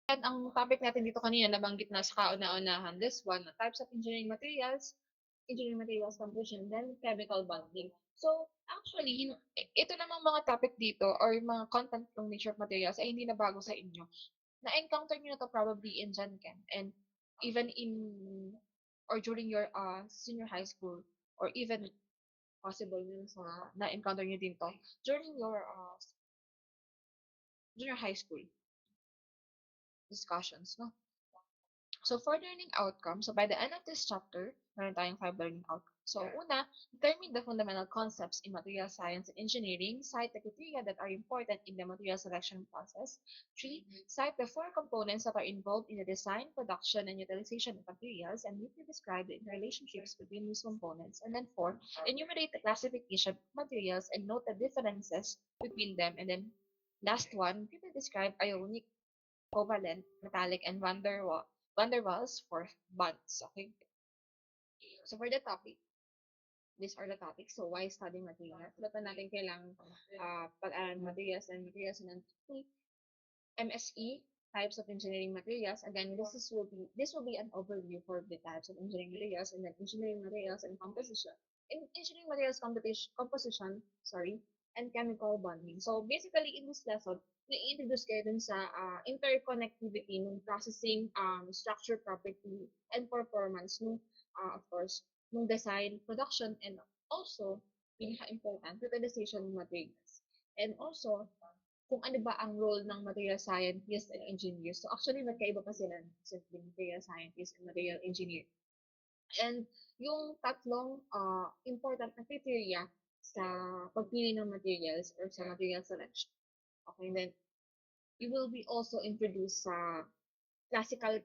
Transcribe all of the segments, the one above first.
At ang topic natin dito kanina nabanggit na sa kauna-unahan, this one, types of engineering materials composition, then chemical bonding. So, actually, ito namang mga topic dito or mga content ng nature of materials ay hindi na bago sa inyo. Na-encounter niyo na to probably in Gen Chem and even in or during your senior high school or even possible yun sa na-encounter niyo din to during your junior high school discussions, no? So, for learning outcomes, so by the end of this chapter, meron tayong 5 learning outcomes. So, una, determine the fundamental concepts in material science and engineering. Cite the criteria that are important in the material selection process. 3, cite the 4 components that are involved in the design, production, and utilization of materials and neatly describe the interrelationships between these components. And then 4, enumerate the classification of materials and note the differences between them. And then last one, people describe ionic, covalent, metallic, and van der Waals for bonds. Okay. So for the topic, these are the topics. So why study materials? Ba't ba natin kailangan pag-aralan materials and materials and MSE, types of engineering materials. Again, this will be an overview for the types of engineering materials and then engineering materials and composition. In engineering materials composition, sorry, and chemical bonding. So basically in this lesson, na-introduce kayo dun sa interconnectivity ng processing, structure property, and performance ng, of course, ng design, production, and also, pinaka-important, utilization ng materials. And also, kung ano ba ang role ng material scientist and engineer. So actually, magkaiba pa sila ng simply material scientist and material engineer. And yung tatlong important na criteria sa pagpili ng materials or sa material selection. Okay, then you will be also introduced sa classical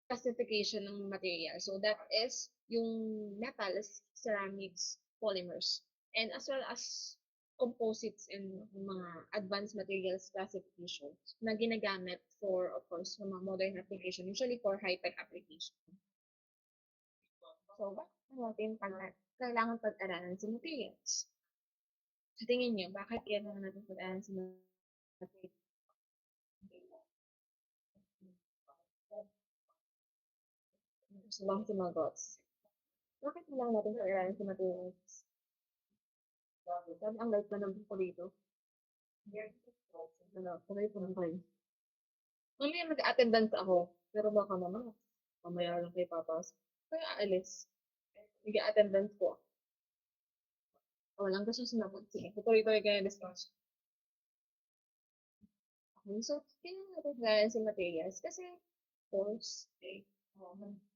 classification ng material. So that is yung metals, ceramics, polymers, and as well as composites and mga advanced materials classification na ginagamit for, of course, sa mga modern application, usually for high-tech application. So, bakit natin kailangan pag-aralan sa materials? Sa tingin niyo, bakit kailangan natin pag-aralan sa materials? Gusto bang sumagot? Bakit kailangan natin pag-aralan sa materials? Sabi ang light na ng buko dito. Ano, tuloy po lang kayo. Mamaya mag-attendance ako, pero baka mamaya lang kayo papasok. Kaya aalis. Mag-attendance ko. Walang gusto sumagot. Sige, tuloy-tuloy kayo discuss. Okay, so, kailangan natin kailangan si materials kasi, of course,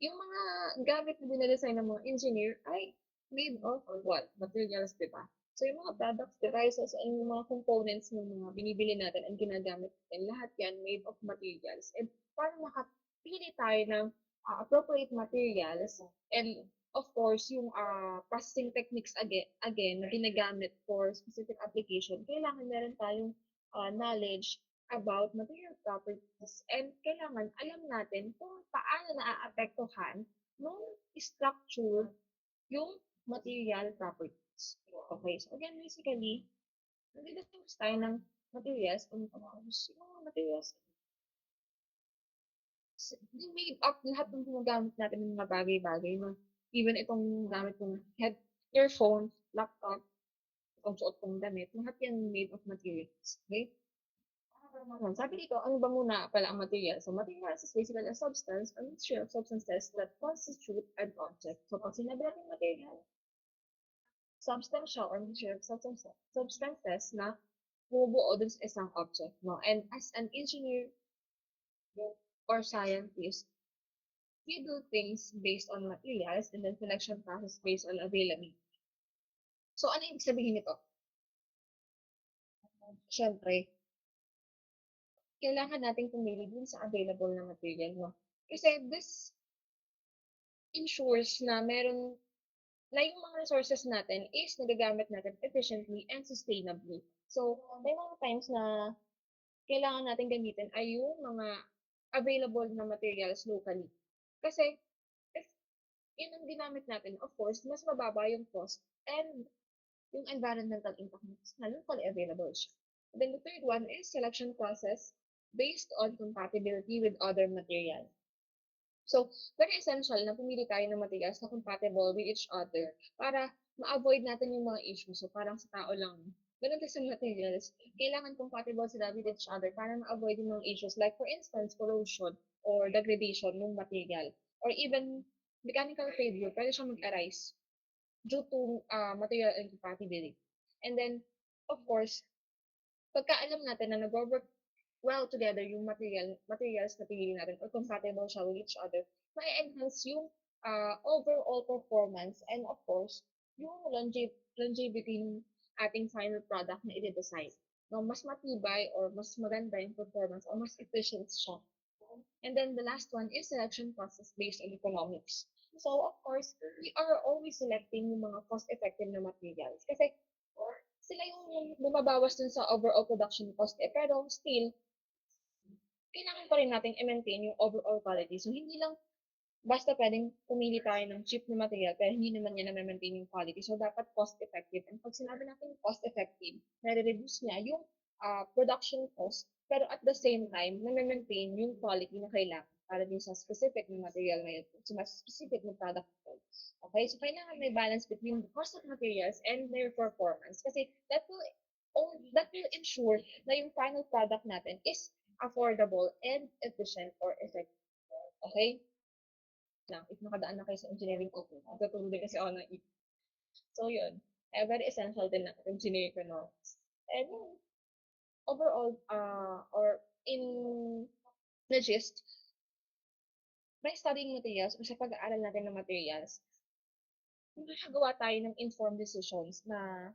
yung mga gamit na dinadesign ng mga engineer ay made of what? Materials, di ba? So, yung mga products, devices, and yung mga components ng mga binibili natin and ginagamit natin, lahat yan made of materials. And para makapili tayo ng appropriate materials and of course, yung processing techniques again na ginagamit for specific application, kailangan meron tayong knowledge about material properties and kailangan alam natin kung paano naaapektuhan ng structure yung material properties. Okay, so again, basically, nag-discuss tayo ng materials kung yung materials made up lahat ng ginagamit natin ng mga bagay-bagay, no? Even itong gamit kong earphone, laptop, itong suot kong damit, lahat yan made of materials. Okay? Sabi dito, ano ba muna pala ang material? So, materials is basically a substance or mixture of substances that constitute an object. So, pag sinabi natin material, substantial or mixture of substances na bumubuo dun sa isang object. No? And as an engineer or scientist, we do things based on materials and then selection process based on availability. So, ano ibig sabihin nito? Siyempre, kailangan nating pumili dun sa available na material, no? Kasi this ensures na meron na yung mga resources natin is nagagamit natin efficiently and sustainably. So, may mga times na kailangan natin gamitin ay yung mga available na materials locally. Kasi, if yun ang ginamit natin, of course, mas mababa yung cost and yung environmental impact niya na locally available siya. Then the third one is selection process. based on compatibility with other materials. So, very essential na pumili tayo ng materials na compatible with each other para ma-avoid natin yung mga issues. So, parang sa tao lang. Ganun din sa materials. Kailangan compatible sila with each other para ma-avoid yung mga issues. Like, for instance, corrosion or degradation ng material. Or even mechanical failure, pwede siyang mag-arise due to material incompatibility. And then, of course, pagka alam natin na nag-work well together yung materials na pinili natin or compatible siya with each other, ma-enhance yung overall performance and of course, yung longevity ng ating final product na i-design. No, mas matibay or mas maganda yung performance or mas efficient siya. And then the last one is selection process based on economics. So of course, we are always selecting yung mga cost-effective na materials. Kasi sila yung bumabawas dun sa overall production cost pero still, kailangan pa rin natin i-maintain yung overall quality. So, hindi lang basta pwedeng pumili tayo ng cheap na material pero hindi naman niya na-maintain yung quality. So, dapat cost-effective. And pag sinabi natin cost-effective, nare-reduce niya yung production cost pero at the same time, na-maintain yung quality na kailangan para din sa specific na material na yun, sa mas specific na product na yun. Okay? So, kailangan may balance between the cost of materials and their performance kasi that will ensure na yung final product natin is affordable and efficient or effective. Okay? Lang, if nakadaan na kayo sa engineering okay, natutulog din kasi ako ng EP. So, yun. Very essential din ng engineering economics. And yun, overall, or in the gist, by studying materials or sa pag-aaral natin ng materials, makakagawa tayo ng informed decisions na,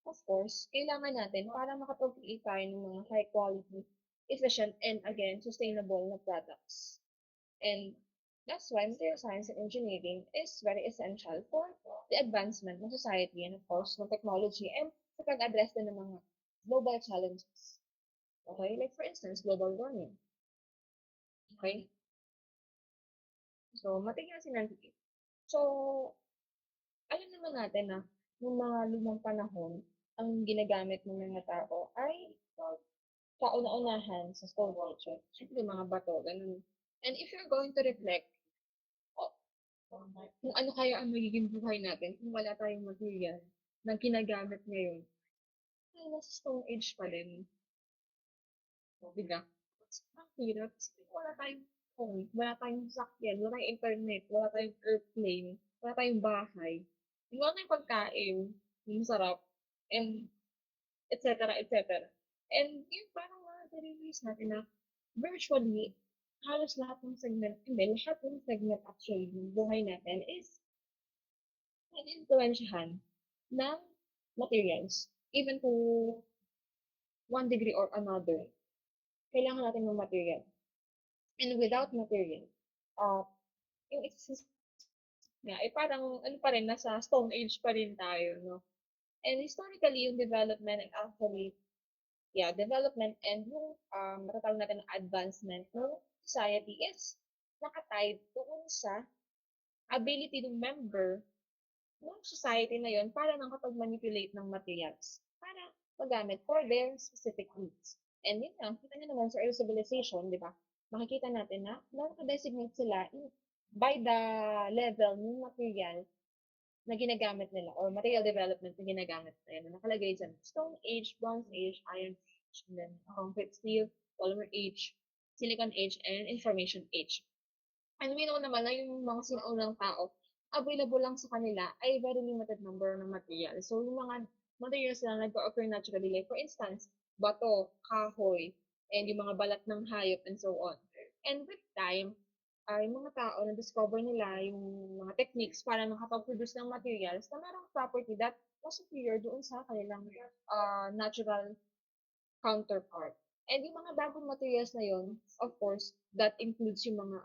of course, kailangan natin para makapag-create tayo ng mga high quality, efficient, and again, sustainable na products. And that's why material science and engineering is very essential for the advancement ng society and of course ng technology and sa pag-address din ng mga global challenges. Okay? Like for instance, global warming. Okay? So, materials and engineering. So, alam naman natin na nung mga lumang panahon, ang ginagamit ng mga tao ay kauna-unahan sa stone age. Siyempre, mga bato, ganun. And if you're going to reflect, oh, kung ano kaya ang magiging buhay natin kung wala tayong material na ginagamit ngayon, ay nasa stone age pa din. Di ba? Ang hirap. Kasi wala tayong phone, wala tayong sakyan, wala tayong internet, wala tayong airplane, wala tayong bahay, wala tayong pagkain, yung sarap, and et cetera, et cetera. And yun parang na-realize natin na virtually, halos lahat ng segment, hindi, lahat ng segment actually ng buhay natin is influensyahan ng materials. Even to one degree or another, kailangan natin ng material. And without material, uh, yung existence nga, eh parang ano pa rin, nasa stone age pa rin tayo, no? And historically, yung development and actually, yeah, development and yung matatawag natin ng advancement ng society is nakatied doon sa ability ng member ng society na yon para nakapag-manipulate ng materials para magamit for their specific needs. And yun lang, kita nyo naman sa early civilization, di ba? Makikita natin na nakadesignate sila by the level ng material na ginagamit nila or material development na ginagamit nila. Nakalagay dyan, Stone Age, Bronze Age, Iron Age, and then Concrete Steel, Polymer Age, Silicon Age, and Information Age. And we know naman na yung mga sinaunang tao, available lang sa kanila ay very limited number ng material. So, yung mga materials na nag-occur naturally, like for instance, bato, kahoy, and yung mga balat ng hayop, and so on. And with time, yung mga tao na-discover nila yung mga techniques para makapag-produce ng materials na merong property that was superior doon sa kanilang natural counterpart. And yung mga bagong materials na yun, of course, that includes yung mga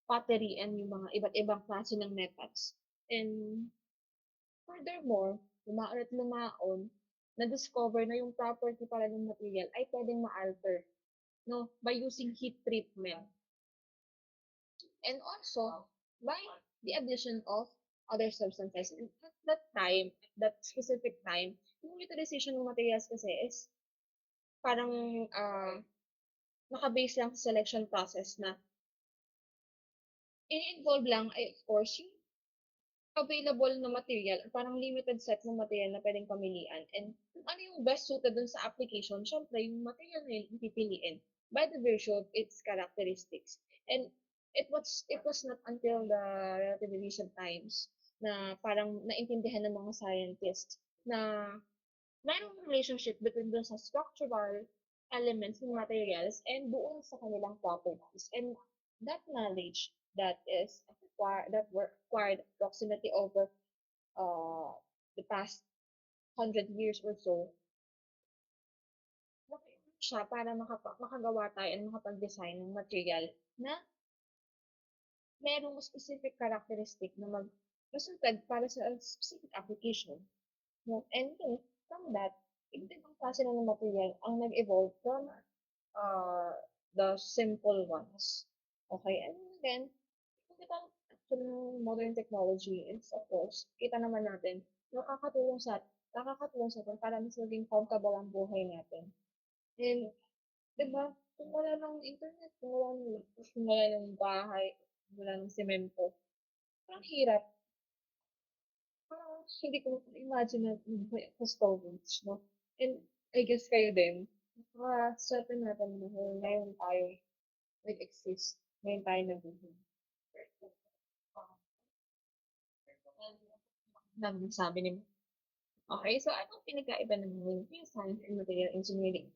pottery and yung mga iba't ibang klase ng metals. And furthermore, lumaon at lumaon, na-discover na yung property pala ng material ay pwedeng ma-alter, no, by using heat treatment. And also, by the addition of other substances. And at that time, that specific time, yung utilization ng materials kasi is parang naka-base lang sa selection process na ini-involve lang ay of course yung available na material or parang limited set ng material na pwedeng pamilian and kung ano yung best suited dun sa application, syempre yung material na yun yung pipiliin by the virtue of its characteristics. And it was not until the relatively recent times na parang naintindihan ng mga scientists na mayroong relationship between dun sa structural elements ng materials and doon sa kanilang properties. And that knowledge that were acquired approximately over uh, the past 100 years or so, nakatulong siya para makagawa tayo and makapag-design ng material na merong specific characteristic na resulted para sa specific application. No? And then, from that, iba't ibang klase na ng material ang nag-evolve from uh, the simple ones. Okay? And then, kung di ba, actually, modern technology is, of course, kita naman natin, nakakatulong sa atin para mas maging comfortable ang buhay natin. And, di ba, kung wala ng internet, kung wala ng bahay, kung wala ng semento, parang hirap. Parang hindi ko imagine na may ako storage, no? And I guess kayo din, napaka-swerte natin na ngayon tayo nag-exist. Ngayon tayo nabuhay. Dami sabi ni Okay, so anong pinagkaiba ng material science and material engineering?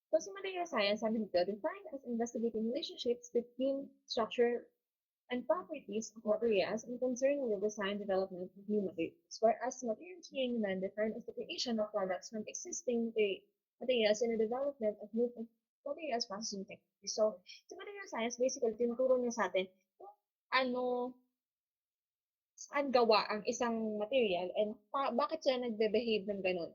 So, sa material science, sabi dito, defined as investigating relationships between structure and properties of materials and concerned with the design development of new materials, whereas material engineering then defined as the creation of products from existing materials and the development of new materials processing technology. So, sa material science, basically, tinuturo niya sa atin kung ano, saan gawa ang isang material and bakit siya nagbe-behave ng ganun.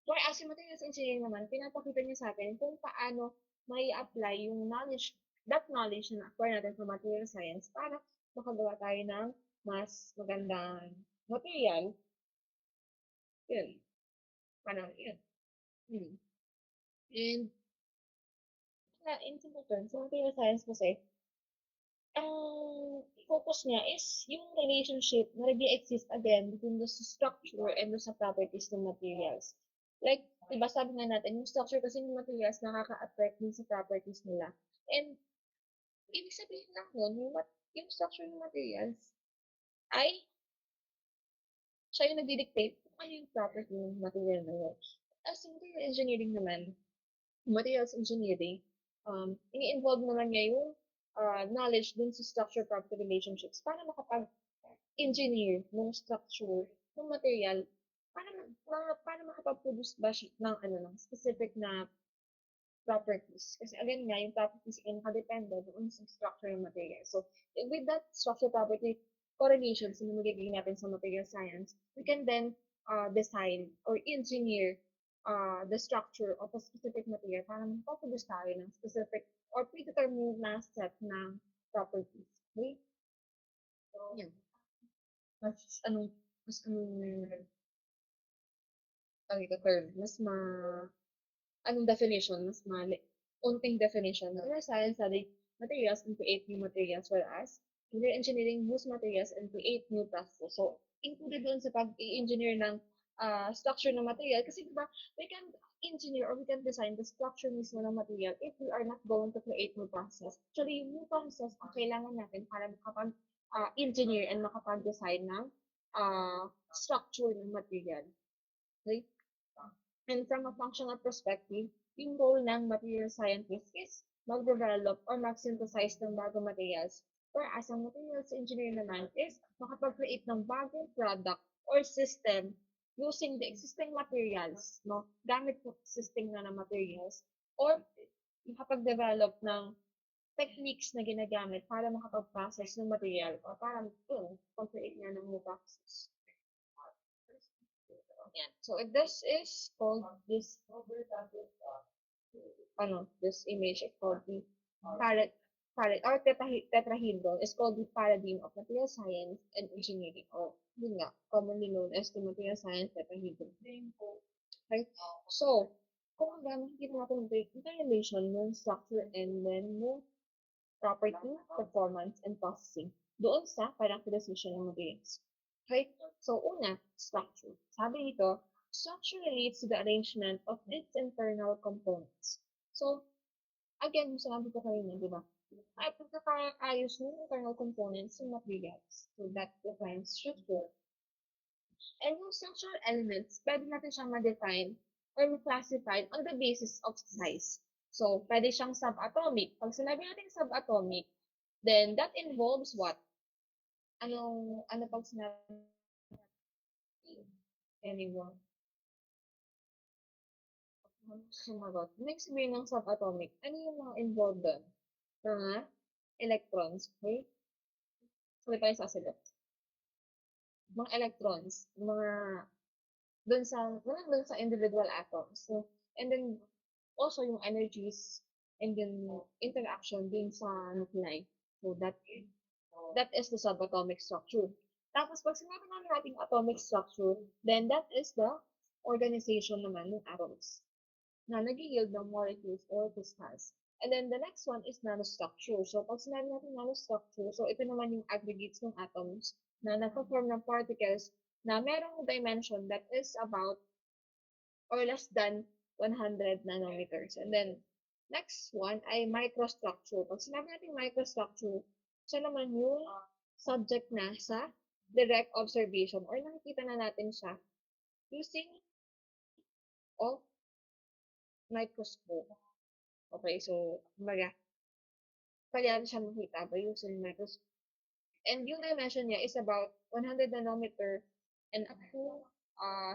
Whereas yung materials engineering naman, pinapakita niya sa atin kung paano may apply yung that knowledge na acquire natin sa material science para makagawa tayo ng mas magandang material. Yun. Parang yun. Hmm. And in simple terms, sa material science kasi, ang focus niya is yung relationship na nag-exist again between the structure and the sa properties ng materials. Like, diba sabi nga natin, yung structure kasi ng materials nakaka-affect din sa properties nila. And, ibig sabihin lang nun, yung structure ng materials ay siya yung nagdi-dictate kung ano yung property ng material na yun. As in material engineering naman, materials engineering, ini-involve naman niya yung knowledge dun sa structure-property relationships para makapag-engineer ng structure ng material para makapag-produce ba siya ng ng specific na properties. Kasi again nga, yung properties ay nakadepende doon sa structure ng material. So, with that structure property correlations na magiging natin sa material science, we can then design or engineer the structure of a specific material para makaproduce tayo ng specific or predetermined na set ng properties. Okay? Yan. Mas anong, mas anong, term, anong definition, mas mali, unting definition. Material science study materials and create new materials, whereas material engineering use materials and create new processes. So, included doon sa pag-i-engineer ng structure ng material kasi diba, we can engineer or we can design the structure mismo ng material if we are not going to create new process. Actually, yung new process ang kailangan natin para makapag-engineer and makapag-design ng structure ng material. Okay? And from a functional perspective, yung role ng material scientist is mag-develop or mag-synthesize ng bagong materials. Whereas ang materials engineer naman is makapag-create ng bagong product or system using the existing materials, no? Gamit yung existing na materials or makapag-develop ng techniques na ginagamit para makapag-process ng material or para create nga ng new process. Yan. So if this is called this image is called the parad or tetrahedron is called the paradigm of material science and engineering or yun nga, commonly known as the material science tetrahedron. Okay? So, Kumbaga makikita natin dito interrelation ng structure and then yung property, performance, and processing doon sa characterization ng materials. Okay? So, una, structure. Sabi dito, structure relates to the arrangement of its internal components. So, again, yung sinabi ko kanina, di ba? Ay pagkakaayos ng internal components ng materials. So, that defines structure. And yung structural elements, pwede natin siyang ma-define or ma-classify on the basis of size. So, pwede siyang subatomic. Pag sinabi natin subatomic, then that involves what? Ano pag sinabi anyone? Sumagot. Next sabihin ng subatomic, ano yung mga involved doon? Mga electrons, okay? Sabay tayo sasagot. Mga electrons, mga doon sa individual atoms. So, and then also yung energies and then interaction din sa nuclei. So that is the subatomic structure. Tapos pag sinabi naman natin atomic structure, then that is the organization naman ng atoms na nag-yield ng molecules or crystals. And then the next one is nanostructure. So pag sinabi natin nanostructure, so ito naman yung aggregates ng atoms na nagpo-form ng particles na merong dimension that is about or less than 100 nanometers. And then, next one ay microstructure. Pag sinabi natin microstructure, siya naman yung subject na sa direct observation or nakikita na natin siya using of microscope. Okay, so, kumbaga, pwede natin siya makita by using microscope. And yung dimension niya is about 100 nanometer and up to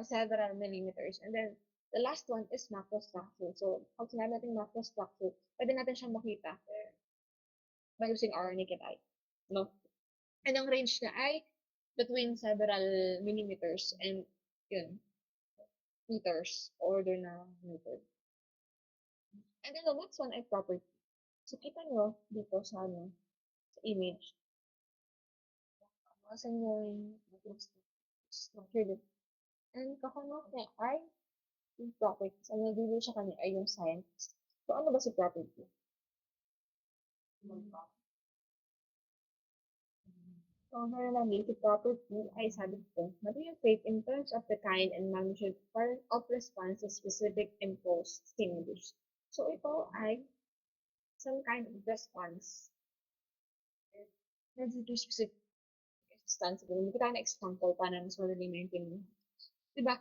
several millimeters. And then, the last one is macrostructure. So, pag sinabi natin macrostructure, pwede natin siyang makita by using our naked eye. No? And ang range niya ay between several millimeters and yun, meters, order na meter. And then the next one ay property. So, kita nyo dito sa, sa image. Asan yung structure dito? And kakanok niya ay yung properties. Ang nagdilo siya kanya ay yung science. So, ano ba si property? So, meron lang si property ay sabi ko, material trait in terms of the kind and magnitude of response to specific imposed stimulus. So, ito ay some kind of response related to specific substance. Hindi ko tayo na example para mas madali maintindihan. Diba?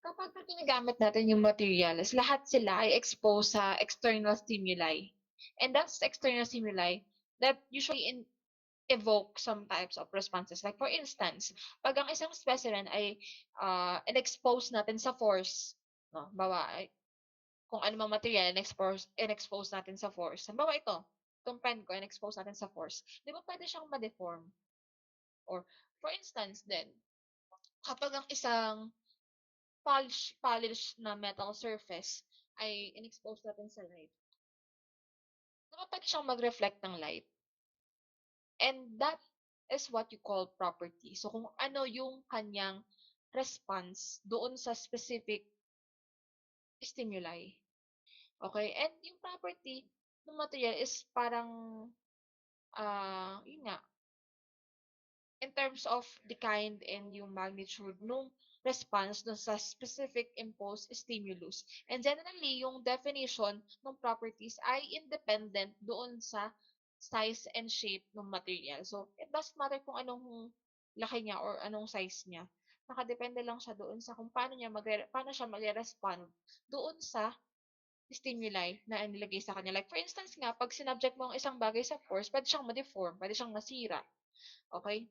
Kapag ginagamit natin yung materials, lahat sila ay exposed sa external stimuli. And that's external stimuli that usually evoke some types of responses. Like for instance, pag ang isang specimen ay in-expose natin sa force, no? Bawa, kung ano mang material in-expose natin sa force. Halimbawa itong pen ko, in-expose natin sa force. Di ba pwede siyang ma-deform? Or for instance then, kapag ang isang polished na metal surface ay in-expose natin sa light, di ba pwede siyang mag-reflect ng light? And that is what you call property. So, kung ano yung kanyang response doon sa specific stimuli. Okay? And yung property ng material is parang, yun nga, in terms of the kind and yung magnitude nung response dun sa specific imposed stimulus. And generally, yung definition ng properties ay independent doon sa size and shape ng material. So, it doesn't matter kung anong laki niya or anong size niya. Nakadepende lang siya doon sa kung paano siya magre-respond doon sa stimuli na inilagay sa kanya. Like, for instance nga, pag sinubject mo ang isang bagay sa force, pwede siyang ma-deform, pwede siyang masira. Okay?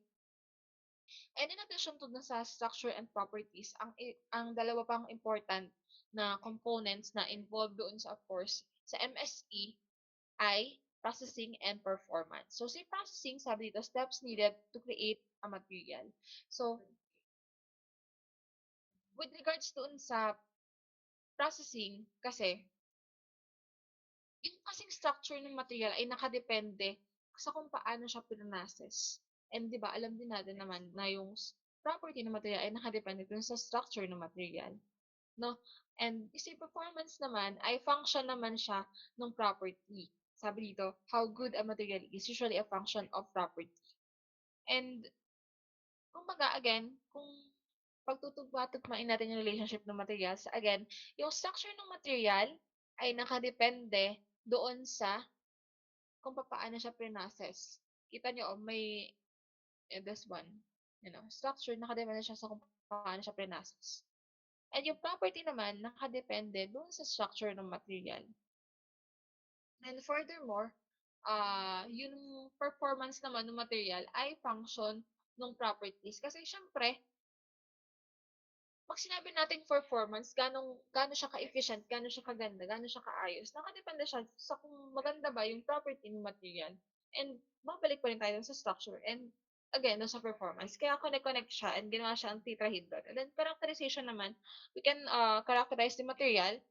And in addition to dun sa structure and properties, ang dalawa pang important na components na involved doon sa course sa MSE ay processing and performance. So, si processing, sabi dito, steps needed to create a material. So, with regards doon sa processing, kasi, yung kasing structure ng material ay nakadepende sa kung paano siya pinanases. And 'di ba, alam din natin naman na yung property ng material ay nakadepende dun sa structure ng material, no? And yung sa performance naman ay function naman siya ng property. Sabi dito, how good a material is usually a function of property. And kumbaga again, kung pagtutugma-tugmain natin yung relationship ng materials, again, yung structure ng material ay nakadepende doon sa kung paano siya pre-process. Kita niyo, may this one, structure, nakadepende siya sa kung paano siya pre-process. And yung property naman, nakadepende doon sa structure ng material. And furthermore, yung performance naman ng material ay function ng properties. Kasi syempre, pag sinabi nating performance, gaano siya ka-efficient, gaano siya kaganda, gaano siya kaayos, nakadepende siya sa kung maganda ba yung property ng material. And babalik pa rin tayo sa structure and again, dun sa performance. Kaya connect-connect siya and ginawa siya ang tetrahedron. And then characterization naman, we can characterize the material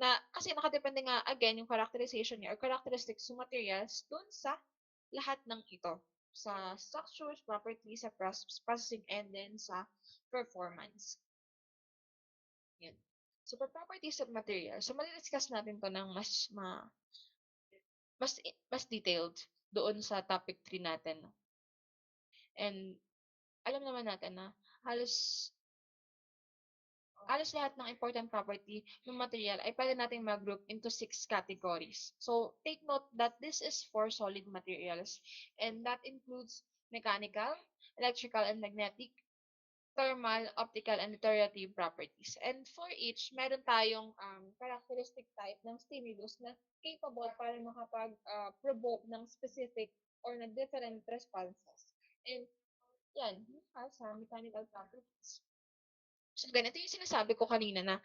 na kasi nakadepende nga again yung characterization niya or characteristics ng materials dun sa lahat ng ito. Sa structures, properties, sa processing, and then sa performance. Yan. So, for properties of material, so mali-discuss natin to ng mas detailed doon sa topic 3 natin. No? And alam naman natin na halos halos lahat ng important property ng material ay pwede nating mag-group into 6 categories. So, take note that this is for solid materials and that includes mechanical, electrical, and magnetic, thermal, optical, and iterative properties. And for each, meron tayong characteristic type ng stimulus na capable para makapag-provoke ng specific or na different responses. And yan, sa mechanical properties. So, ganito yung sinasabi ko kanina na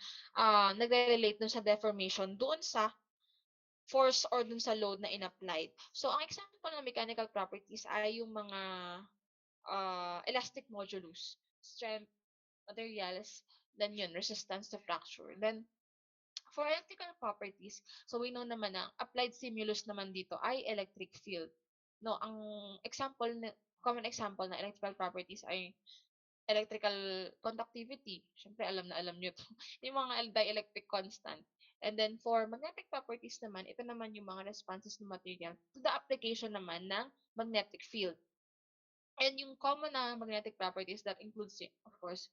nagre-relate dun sa deformation doon sa force or dun sa load na in-applied. So, ang example ng mechanical properties ay yung mga elastic modulus, strength, materials, then yun, resistance to fracture. Then, for electrical properties, so we know naman na applied stimulus naman dito ay electric field. No, ang example, common example na electrical properties ay electrical conductivity. Siyempre, alam na alam nyo to. Yung mga dielectric constant. And then, for magnetic properties naman, ito naman yung mga responses ng material to the application naman ng magnetic field. And yung common na magnetic properties that includes, of course,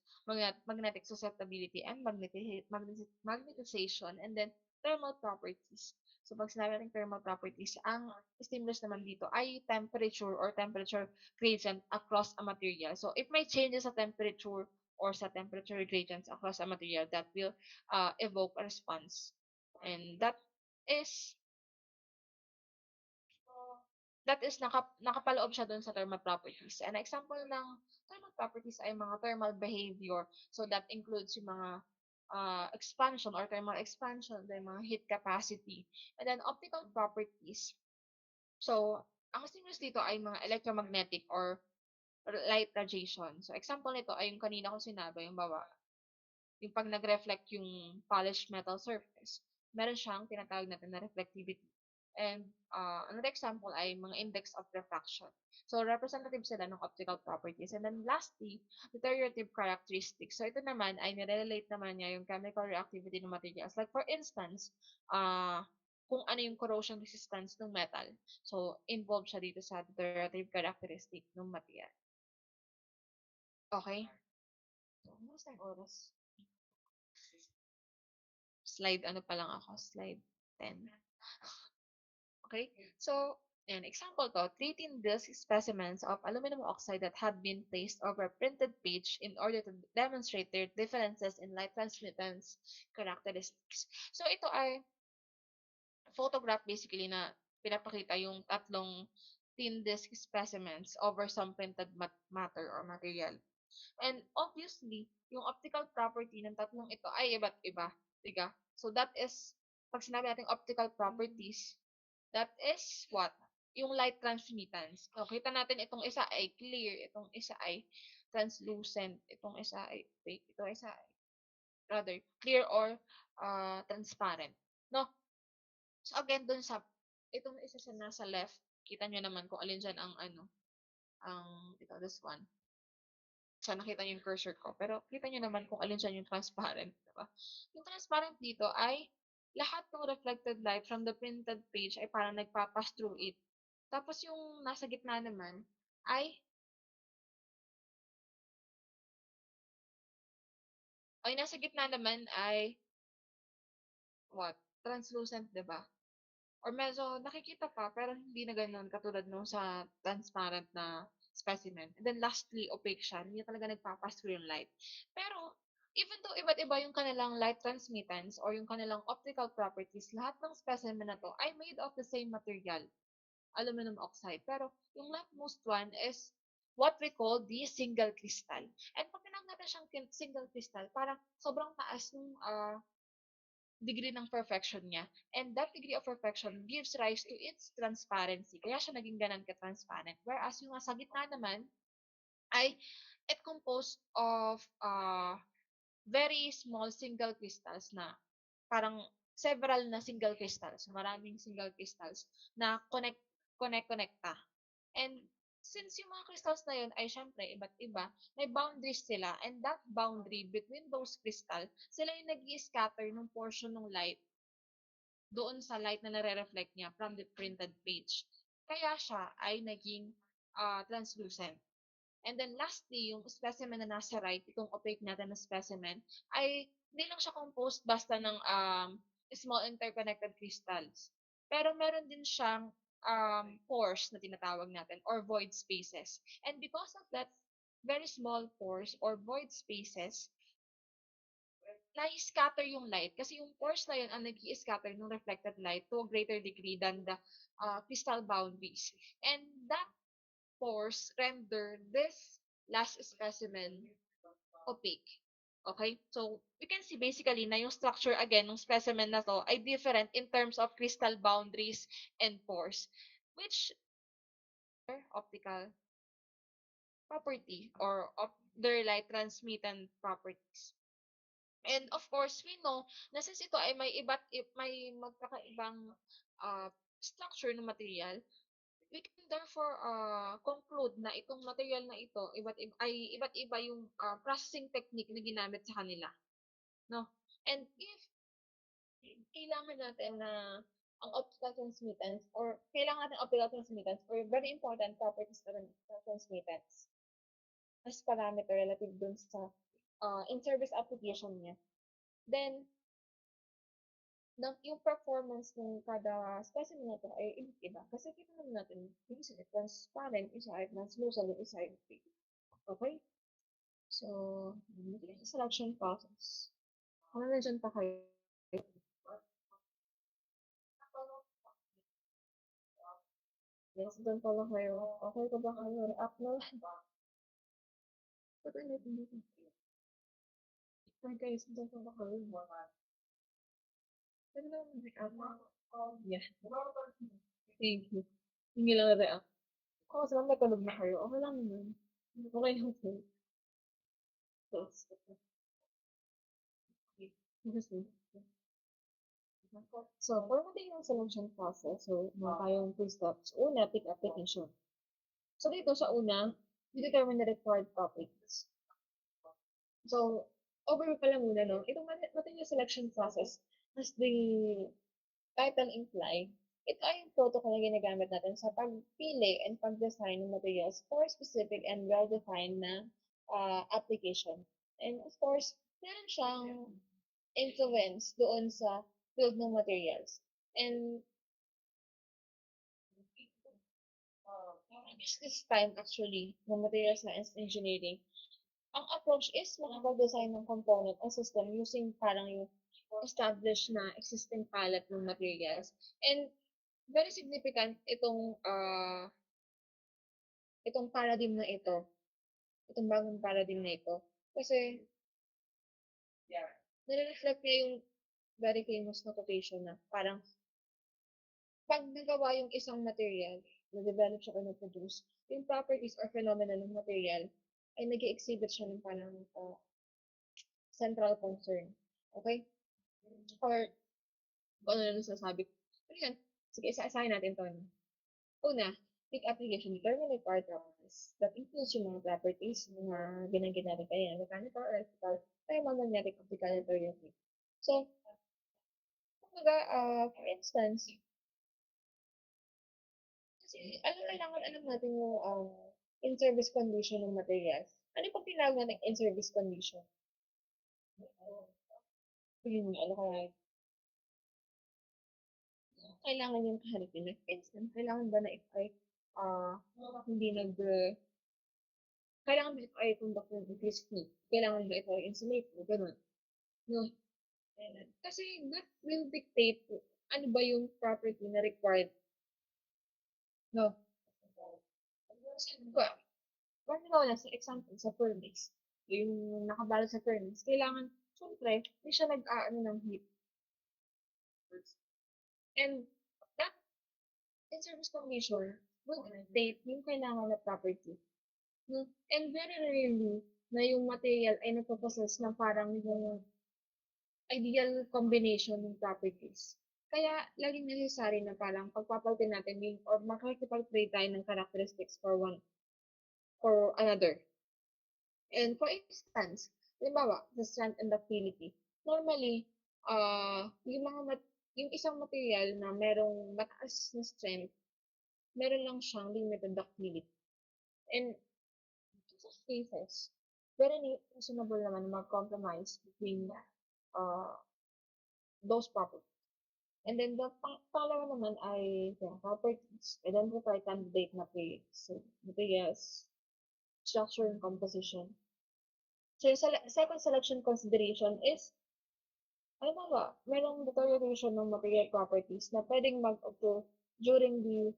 magnetic susceptibility and magnetization, and then thermal properties. So, pag sinabi natin thermal properties, ang stimulus naman dito ay temperature or temperature gradient across a material. So, if may changes sa temperature or sa temperature gradients across a material, that will evoke a response. And is that is nakapaloob siya dun sa thermal properties. An example ng thermal properties ay mga thermal behavior. So that includes yung mga expansion or thermal expansion, then mga heat capacity. And then optical properties. So, ang stimulus dito ay mga electromagnetic or light radiation. So, example nito ay yung kanina ko sinabi, yung pag nag-reflect yung polished metal surface, meron siyang tinatawag natin na reflectivity. And another example ay mga index of refraction. So, representative sila ng optical properties. And then lastly, deteriorative characteristics. So, ito naman ay nire-relate naman niya yung chemical reactivity ng materials. Like for instance, kung ano yung corrosion resistance ng metal. So, involved siya dito sa deteriorative characteristic ng material. Okay? So, ano sa oras? Slide ano pa lang ako, slide 10. Okay? So, an example to, 13 disc specimens of aluminum oxide that had been placed over a printed page in order to demonstrate their differences in light transmittance characteristics. So, ito ay photograph basically na pinapakita yung tatlong thin disc specimens over some printed matter or material. And obviously, yung optical property ng tatlong ito ay iba't iba. Diga? So that is, pag sinabi natin optical properties, that is what? Yung light transmittance. So, kita natin itong isa ay clear, itong isa ay translucent, itong isa ay, wait, itong isa ay, rather, clear or transparent. No? So, again, dun sa, itong isa sa nasa left, kita nyo naman kung alin dyan ang ito, this one. Sana nakita niyo yung cursor ko, pero kita niyo naman kung alin diyan yung transparent, 'di ba? Yung transparent dito ay lahat ng reflected light from the printed page ay parang nagpa-pass through it. Tapos yung nasa gitna naman ay nasa gitna naman ay what? Translucent, 'di ba? Or medyo nakikita pa pero hindi na gano'n katulad nung sa transparent na specimen. And then lastly, opaque siya, hindi talaga nagpa-pass through yung light. Pero even though iba't iba yung kanilang light transmittance or yung kanilang optical properties, lahat ng specimen na 'to ay made of the same material, aluminum oxide. Pero yung leftmost one is what we call the single crystal. And 'pag tinawag natin siyang single crystal, parang sobrang taas nung, degree ng perfection niya. And that degree of perfection gives rise to its transparency. Kaya siya naging ganun ka-transparent. Whereas yung nasa gitna naman ay it composed of very small single crystals na parang several na single crystals, maraming single crystals na connecta. And since yung mga crystals na yun ay syempre iba't iba, may boundaries sila and that boundary between those crystal, sila yung nag scatter ng portion ng light doon sa light na nare-reflect niya from the printed page. Kaya siya ay naging translucent. And then lastly, yung specimen na nasa right, itong opaque natin na specimen, ay hindi lang siya composed basta ng small interconnected crystals. Pero meron din siyang pores na tinatawag natin or void spaces. And because of that very small pores or void spaces, na-scatter yung light kasi yung pores na yun ang nag scatter ng reflected light to a greater degree than the crystal boundaries. And that pores render this last specimen opaque. Okay? So, we can see basically na yung structure again ng specimen na to ay different in terms of crystal boundaries and pores, which are optical property or of their light transmittant properties. And of course, we know na since ito ay may magkakaibang structure ng material, we can therefore conclude na itong material na ito iba't iba yung processing technique na ginamit sa kanila, no? And if kailangan natin na ang optical transmittance or kailangan natin optical transmittance or very important properties na rin sa transmittance as parameter relative dun sa in-service application niya, then yung performance ng kada specimen na 'to ay iba-iba. Kasi kita naman natin yung isa ay transparent, isa ay translucent, yung isa ay opaque. Okay? So, ito yung selection process. Kung nandiyan pa kayo, yes, doon pa lang kayo. Okay pa ba kayo? React na lang. Ba't ulit dito? Hi guys, doon pa ba kayo? Pwede ba mag-react? Yeah. Thank you. Hindi lang react. Kung kasi may tulog na kayo, okay lang naman. Okay lang po. Yes. Kasi, so, formatting ng selection process, so, meron tayong two steps. Una, pick application. So, dito sa una, we determine the required topics. So, overview pa lang muna, no? Itong material selection process, as the title imply, ito ay yung protocol na ginagamit natin sa pagpili and pag-design ng materials for specific and well-defined na application. And of course, meron siyang influence doon sa field ng materials. And this time actually, ng material science engineering, ang approach is makapag-design ng component o system using parang yung established na existing palette ng materials. And very significant itong paradigm na ito, itong bagong paradigm na ito. Kasi nire-reflect niya yung very famous na quotation na parang 'pag nagawa yung isang material, na-develop siya or na-produce, yung properties or phenomena ng material ay nag-e-exhibit siya ng parang central concern. Okay? Or kung ano na nasasabi ko. Pero yun, sige isa-isahin natin 'to 'no. Una, pick application, determine required properties. that includes yung mga properties, mga ginagin natin kanina, mechanical, electrical, thermomagnetic, optical, and periodic. So, kumbaga, for instance, kasi alam natin yung in-service condition ng materials. Ano pag tinawag natin in-service condition? Yun, ano kaya, kailangan yung kaharapin. For instance, kailangan ba na ito ay ah hindi kailangan ba ito ay conductor ng electricity? Kailangan ba ito ay insulator? Ganun. No? Kasi that will dictate ano ba yung property na required. No? Kasi ba, halimbawa lang sa example, sa furnace, yung nakabalot sa furnace, kailangan, syempre, hindi siya nag-aano ng heat. And that in-service condition will dictate yung kailangan na property. No? And very rarely na yung material ay nagpo-possess ng parang yung ideal combination ng properties. Kaya laging necessary na parang pagpapalitan natin yung or makikipag-trade tayo ng characteristics for another. And for instance, halimbawa, the strength and ductility. Normally, yung isang material na merong mataas na strength, meron lang siyang limited ductility. And in such cases, very reasonable naman mag-compromise between uh, those properties. And then the pangalawa naman ay yung properties. Identify candidate materials. So, materials, structure, and composition. So, yung second selection consideration is, halimbawa, merong deterioration ng material properties na pwedeng mag-occur during the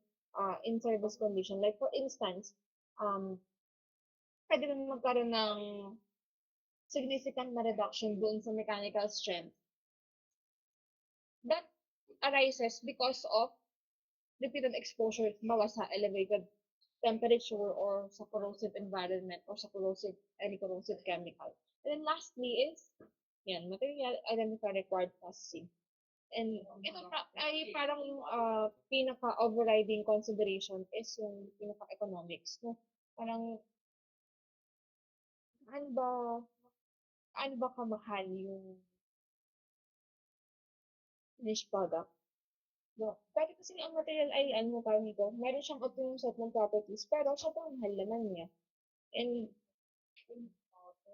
in-service condition. Like, for instance, pwede magkaroon ng significant na reduction dun sa mechanical strength. That arises because of repeated exposure, halimbawa sa elevated temperature or sa corrosive environment or sa any corrosive chemical. And then lastly is, yan, material identify required processing. And ito ay parang yung pinaka-overriding consideration is yung pinaka-economics. No? Parang, ano ba, ano ba kamahal yung finished product? No? Pero kasi ang material ay, ano parang nito, meron siyang optimum set ng properties, pero sobrang mahal naman niya. And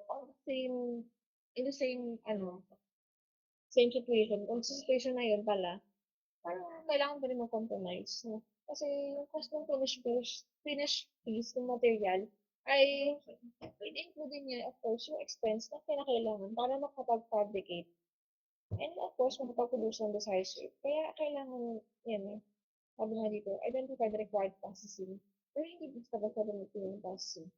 on the same, in the same, same situation, kung sa situation na yun pala, parang kailangan pa rin mag-compromise. No? Kasi yung cost ng finished piece ng material ay include niya, of course, yung expense na kinakailangan para makapag-fabricate. And of course, makapag-produce ng desired shape. Kaya kailangan, yan eh, sabi nga dito, identify the required processing. Pero hindi basta-basta gamitin yung processing.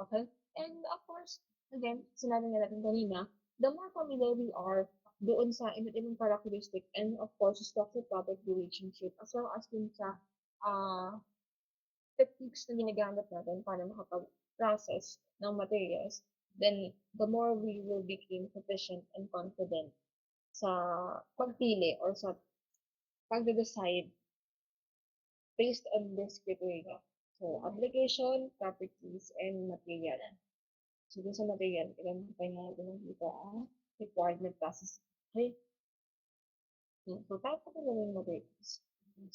Okay? And of course, again, sinabi nga natin kanina, the more familiar we are doon sa iba't ibang characteristic and of course, structure-product relationship as well as dun sa uh, techniques na ginagamit natin para makapag-process ng materials, then the more we will become proficient and confident sa pagpili or sa pagde-decide based on this criteria. So, application, properties, and material. So, dun sa material, identify natin dito ang requirement process. Okay? So, tayo pa yung materials.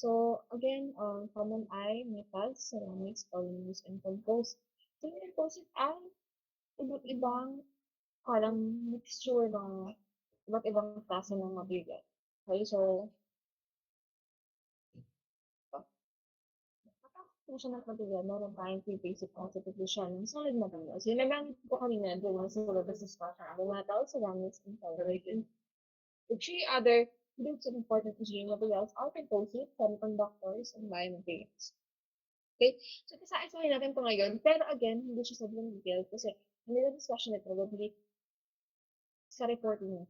So, again, common ay metals, ceramics, polymers, and compost. So, yung composite ay iba't ibang parang mixture ng iba't ibang klase ng material. Okay, so, composition ng material, meron tayong three basic constitution ng solid materials. Yun naman ko kanina doon sa syllabus discussion. The metals, ceramics, and polymers. The three other groups of important engineering materials are composites, semiconductors, and biomaterials. Okay? So, isa-isahin natin ito ngayon. Pero again, hindi siya sobrang detailed kasi ang nila discussion ito will be sa reporting.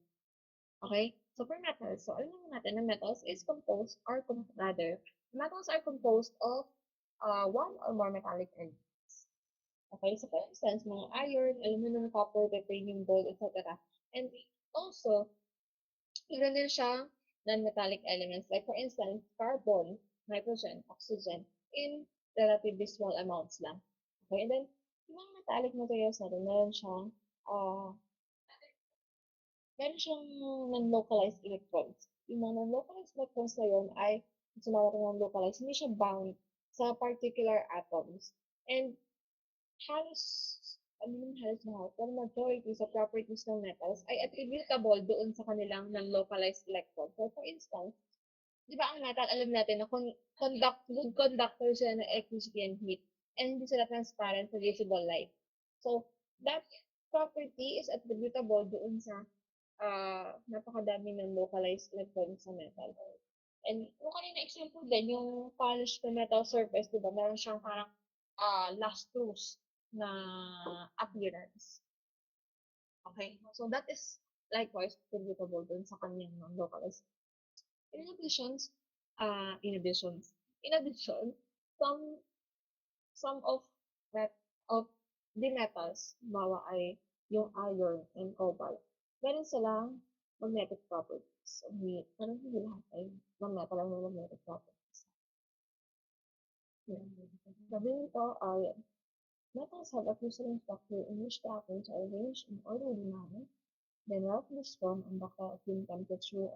Okay? So, for metals, so alam natin na metals is composed, or rather, metals are composed of one or more metallic elements. Okay? So, for instance, mga iron, aluminum, copper, titanium, gold, etc. And also, meron din siyang non-metallic elements. Like for instance, carbon, nitrogen, oxygen. In relatively small amounts lang. Okay, and then, yung mga metallic materials natin, ah, meron siyang non-localized electrons. Yung mga non-localized electrons na yun ay, sumama rin ng localized, hindi siya bound sa particular atoms. And halos, ano naman halos lahat, pero majority sa properties ng metals ay attributable doon sa kanilang non-localized electrons. So, for instance, di ba ang metal, alam natin na good conductor sila ng electricity and heat, and hindi sila transparent sa visible light. So, that property is attributable doon sa napakadami ng localized electrons sa metal. And yung kanina example din, yung polished na metal surface, di ba, meron siyang parang lustrous na appearance. Okay? So that is likewise attributable dun sa kanyang localized. In additions, in additions, in addition, some some met of the metals, bawa ay yung iron and cobalt, meron silang magnetic properties. Parang hindi lahat ay ng metal ang may magnetic properties. Yan. Sabi nito ay metals have a crystalline structure in which the atoms are arranged in orderly manner, then relatively strong and ductile at room temperature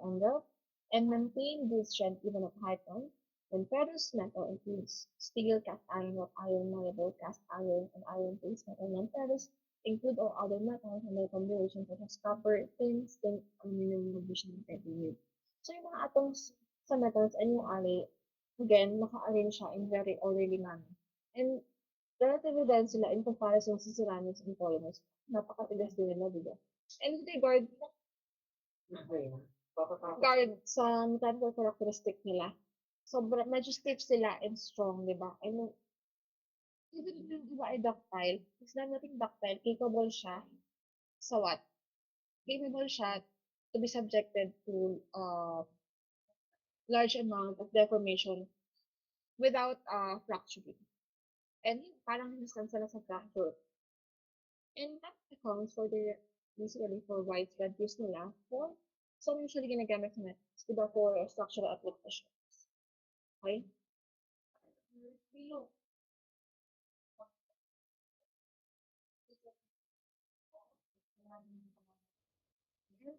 and maintain this strength even at high time. Then ferrous metal includes steel, cast iron, wrought iron, malleable cast iron, and iron-based metal. Non-ferrous include all other metals and their combinations such as copper, tin, zinc, aluminum, magnesium, and titanium. So yung mga atoms sa metals and yung alloy, again, naka-arrange siya in very orderly manner. And relatively dense sila in comparison sa ceramics and polymers. Napakatigas din nila, diba? And with regard sa mechanical characteristic nila, medyo stiff sila and strong, di ba? And even yung iba ay ductile, kasi sinabi natin ductile, capable siya sa what? Capable siya to be subjected to large amount of deformation without fracturing. And yun, parang resistant sila sa fracture. And that accounts for the basically for widespread use nila for some usually ginagamit sa methods, diba, for structural applications. Okay?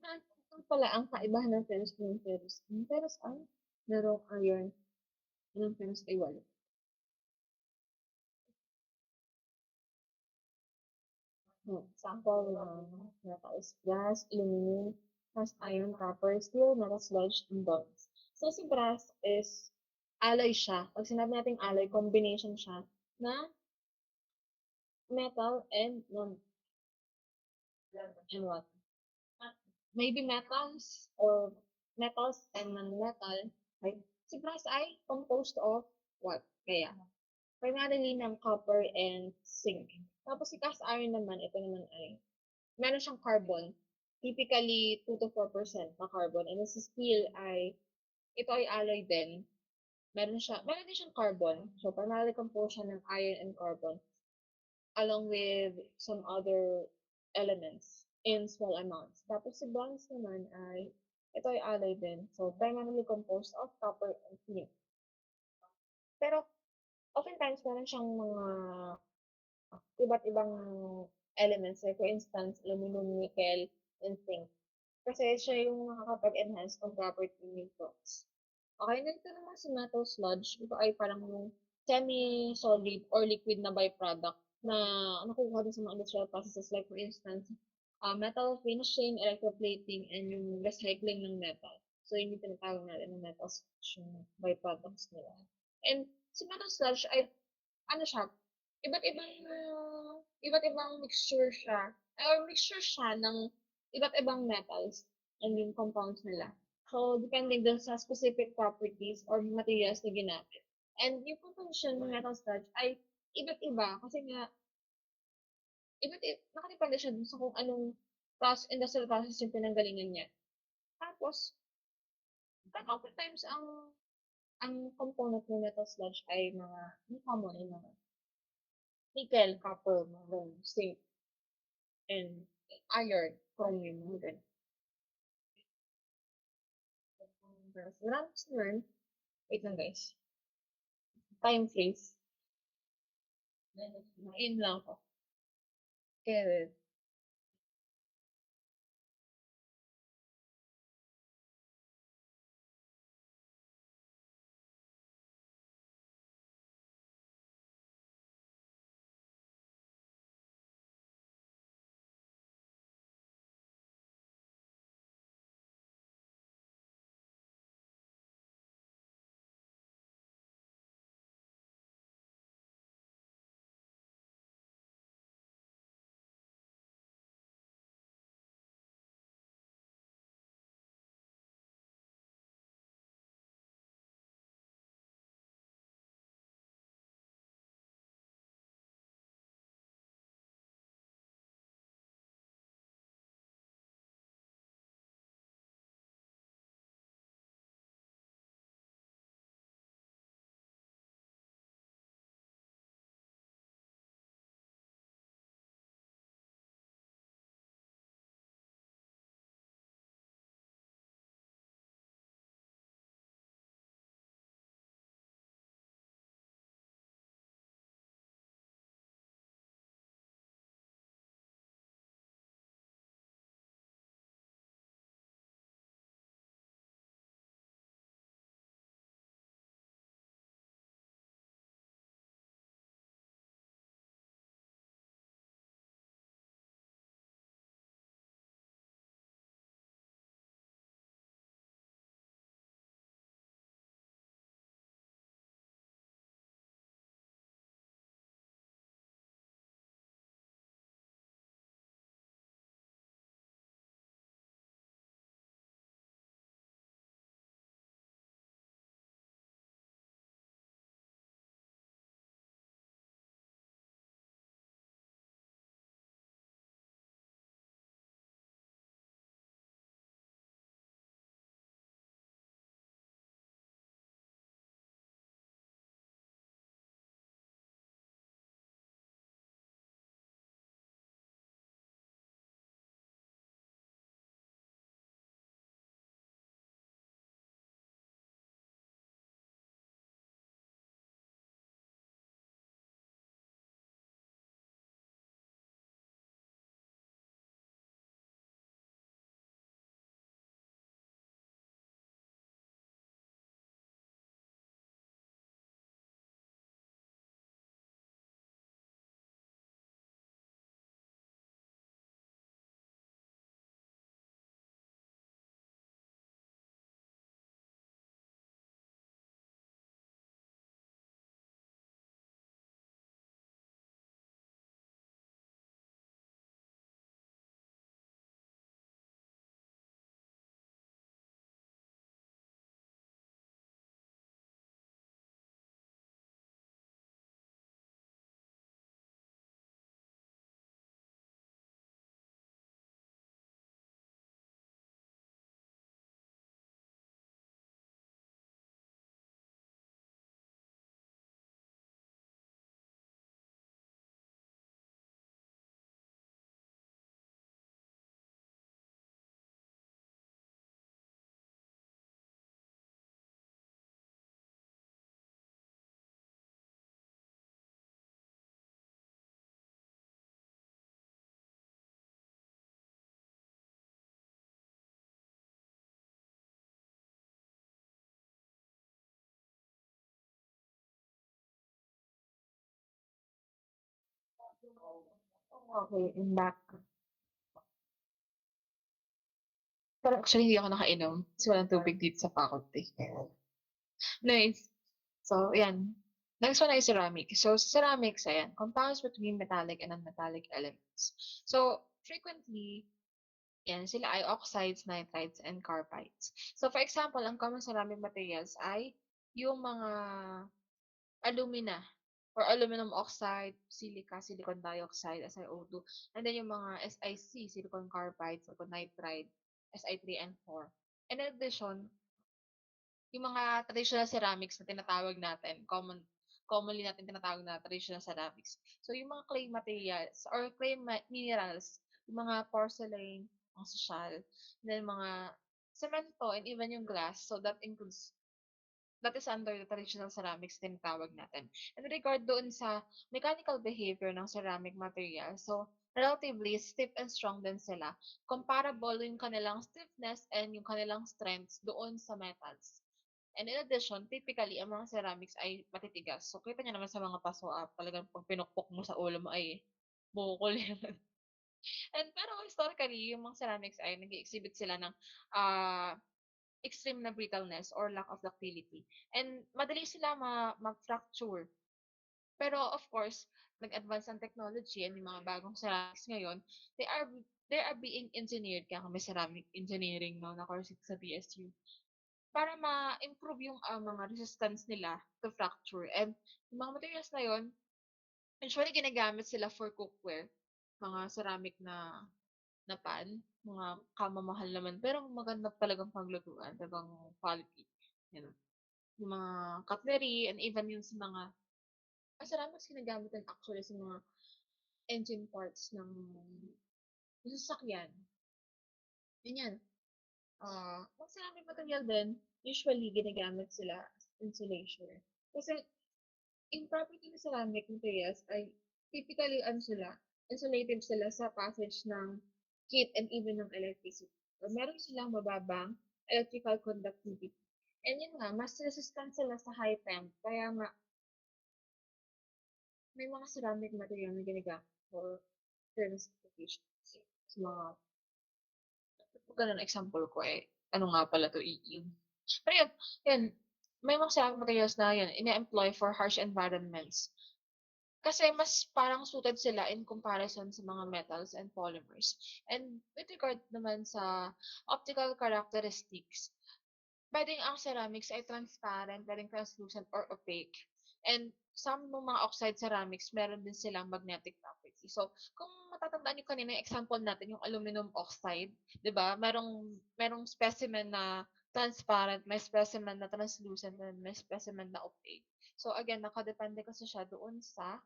And ito pala ang kaibahan ng ferrous ng ferrous. Ang ferrous ay merong iron, ang ferrous ay wala. Example ng metals, brass, aluminum, cast iron, copper, steel, metal sludge, and bronze. So, si brass is alloy siya. Pag sinabi natin alloy, combination siya na metal and non and what? Maybe metals and non-metal. Right? Si brass ay composed of what? Kaya, primarily ng copper and zinc. Tapos si cast iron naman, ito naman ay, meron siyang carbon. Typically, 2 to 4% na carbon. And si steel ay, ito ay alloy din. Meron din siyang carbon. So, primarily composed siya ng iron and carbon along with some other elements in small amounts. Tapos si bronze naman ay, ito ay alloy din. So, primarily composed of copper and zinc. Pero, oftentimes, meron siyang mga iba't ibang elements. Like, for instance, aluminum, nickel, and zinc. Kasi siya yung nakakapag-enhance ng property nito. Okay, nandito naman si metal sludge. Ito ay parang yung semi-solid or liquid na byproduct na nakukuha din sa mga industrial processes like for instance, metal finishing, electroplating, and yung recycling ng metal. So, yun yung tinatawag natin ng metal sludge, yung byproducts nila. And si metal sludge ay, ano siya, iba't ibang, iba't ibang mixture siya, or mixture siya ng iba't ibang metals and yung compounds nila. So, depending dun sa specific properties or materials na ginamit. And yung composition ng metal sludge ay iba't iba kasi nga nakadepende siya dun sa kung anong industrial process yung pinanggalingan niya. Tapos, but oftentimes ang component ng metal sludge ay yung common ay mga nickel, copper, mga zinc, and iron, chromium, mga ganun. Marami to learn. Wait lang guys. Time freeze. Yun lang po. Kaya okay, I'm back. Pero actually hindi ako nakainom kasi walang tubig dito sa faculty. Anyways, so ayan. Next one ay ceramic. So sa ceramics, ayan, compounds between metallic and non-metallic elements. So frequently, yan, sila ay oxides, nitrides, and carbides. So for example, ang common ceramic materials ay yung mga alumina or aluminum oxide, silica, silicon dioxide, SiO2, and then yung mga SiC, silicon carbide, silicon nitride, Si3 and 4. And in addition, yung mga traditional ceramics na tinatawag natin, commonly natin tinatawag na traditional ceramics. So yung mga clay materials or minerals, yung mga porcelain, mga social, and then mga cemento and even yung glass. So that includes that is under the traditional ceramics tinatawag natin. In regard doon sa mechanical behavior ng ceramic material, so relatively stiff and strong din sila. Comparable yung kanilang stiffness and yung kanilang strengths doon sa metals. And in addition, typically, ang mga ceramics ay matitigas. So, kita niyo naman sa mga paso up, talagang pag pinukpok mo sa ulo mo ay bukol yan. And pero historically, yung mga ceramics ay nag-exhibit sila ng ah extreme na brittleness or lack of ductility. And madali sila ma-fracture. Pero of course, nag-advance ang technology and yung mga bagong ceramics ngayon, they are they are being engineered kaya kami ceramic engineering no na course sa BSU para ma-improve yung mga resistance nila to fracture. And yung mga materials na yon, usually ginagamit sila for cookware, mga ceramic na pan, mga kamamahal naman pero maganda talagang paglutuan, talagang quality. Yan. Yung mga cutlery and even yung sa mga ceramics ginagamit din actually sa mga engine parts ng sasakyan. Ganyan. Ang ceramic material din, usually ginagamit sila as insulation. Kasi yung property ng ceramic materials ay typically ano sila, insulative sila sa passage ng heat and even ng electricity. So, meron silang mababang electrical conductivity. And yun nga, mas resistant sila sa high temp. Kaya nga, may mga ceramic material na ginagamit for furnace applications. Sa mga, ganun example ko eh, ano nga pala to iin. Pero yun, may mga ceramic materials na yun, ina-employ for harsh environments. Kasi mas parang suited sila in comparison sa mga metals and polymers. And with regard naman sa optical characteristics, puwedeng ang ceramics ay transparent, puwedeng translucent or opaque. And some nung mga oxide ceramics meron din silang magnetic property. So, kung matatandaan niyo kanina yung example natin yung aluminum oxide, 'di ba? Merong specimen na transparent, may specimen na translucent, and may specimen na opaque. So again, nakadepende kasi siya doon sa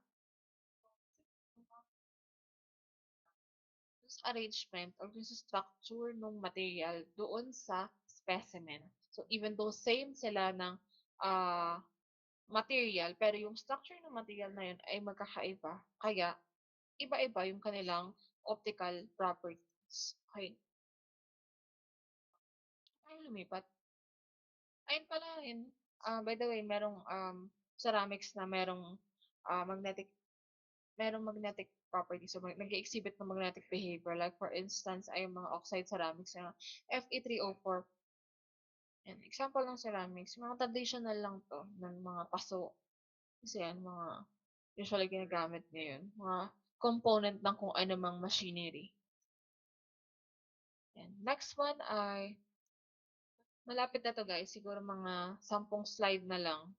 arrangement or dun sa structure ng material doon sa specimen. So, even though same sila ng ah, material, pero yung structure ng material na yun ay magkakaiba. Kaya, iba-iba yung kanilang optical properties. Okay. Ay, lumipat. Ayun pala yun. By the way, merong ceramics na merong magnetic properties. So, nag-exhibit ng magnetic behavior. Like, for instance, ay yung mga oxide ceramics na Fe3O4. Yan, example ng ceramics. Mga traditional lang to ng mga paso. Kasi yan, mga usually ginagamit ngayon. Mga component ng kung ano mang machinery. Yan. Next one ay, malapit na to guys. Siguro mga 10 slide na lang.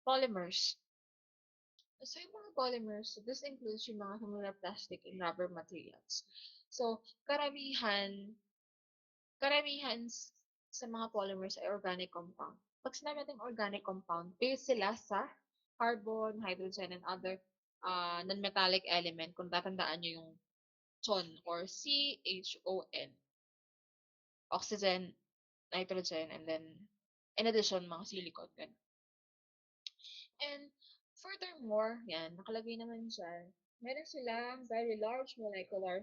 Polymers. So, yung mga polymers, this includes yung mga similar plastic and rubber materials. So, karamihan sa mga polymers ay organic compound. Pag sinabi natin organic compound, based sila sa carbon, hydrogen, and other non-metallic element. Kung tatandaan nyo yung CHON or CHON, oxygen, nitrogen, and then in addition, mga silicon. Ganun. And furthermore, yan, nakalagay naman dyan, meron silang very large molecular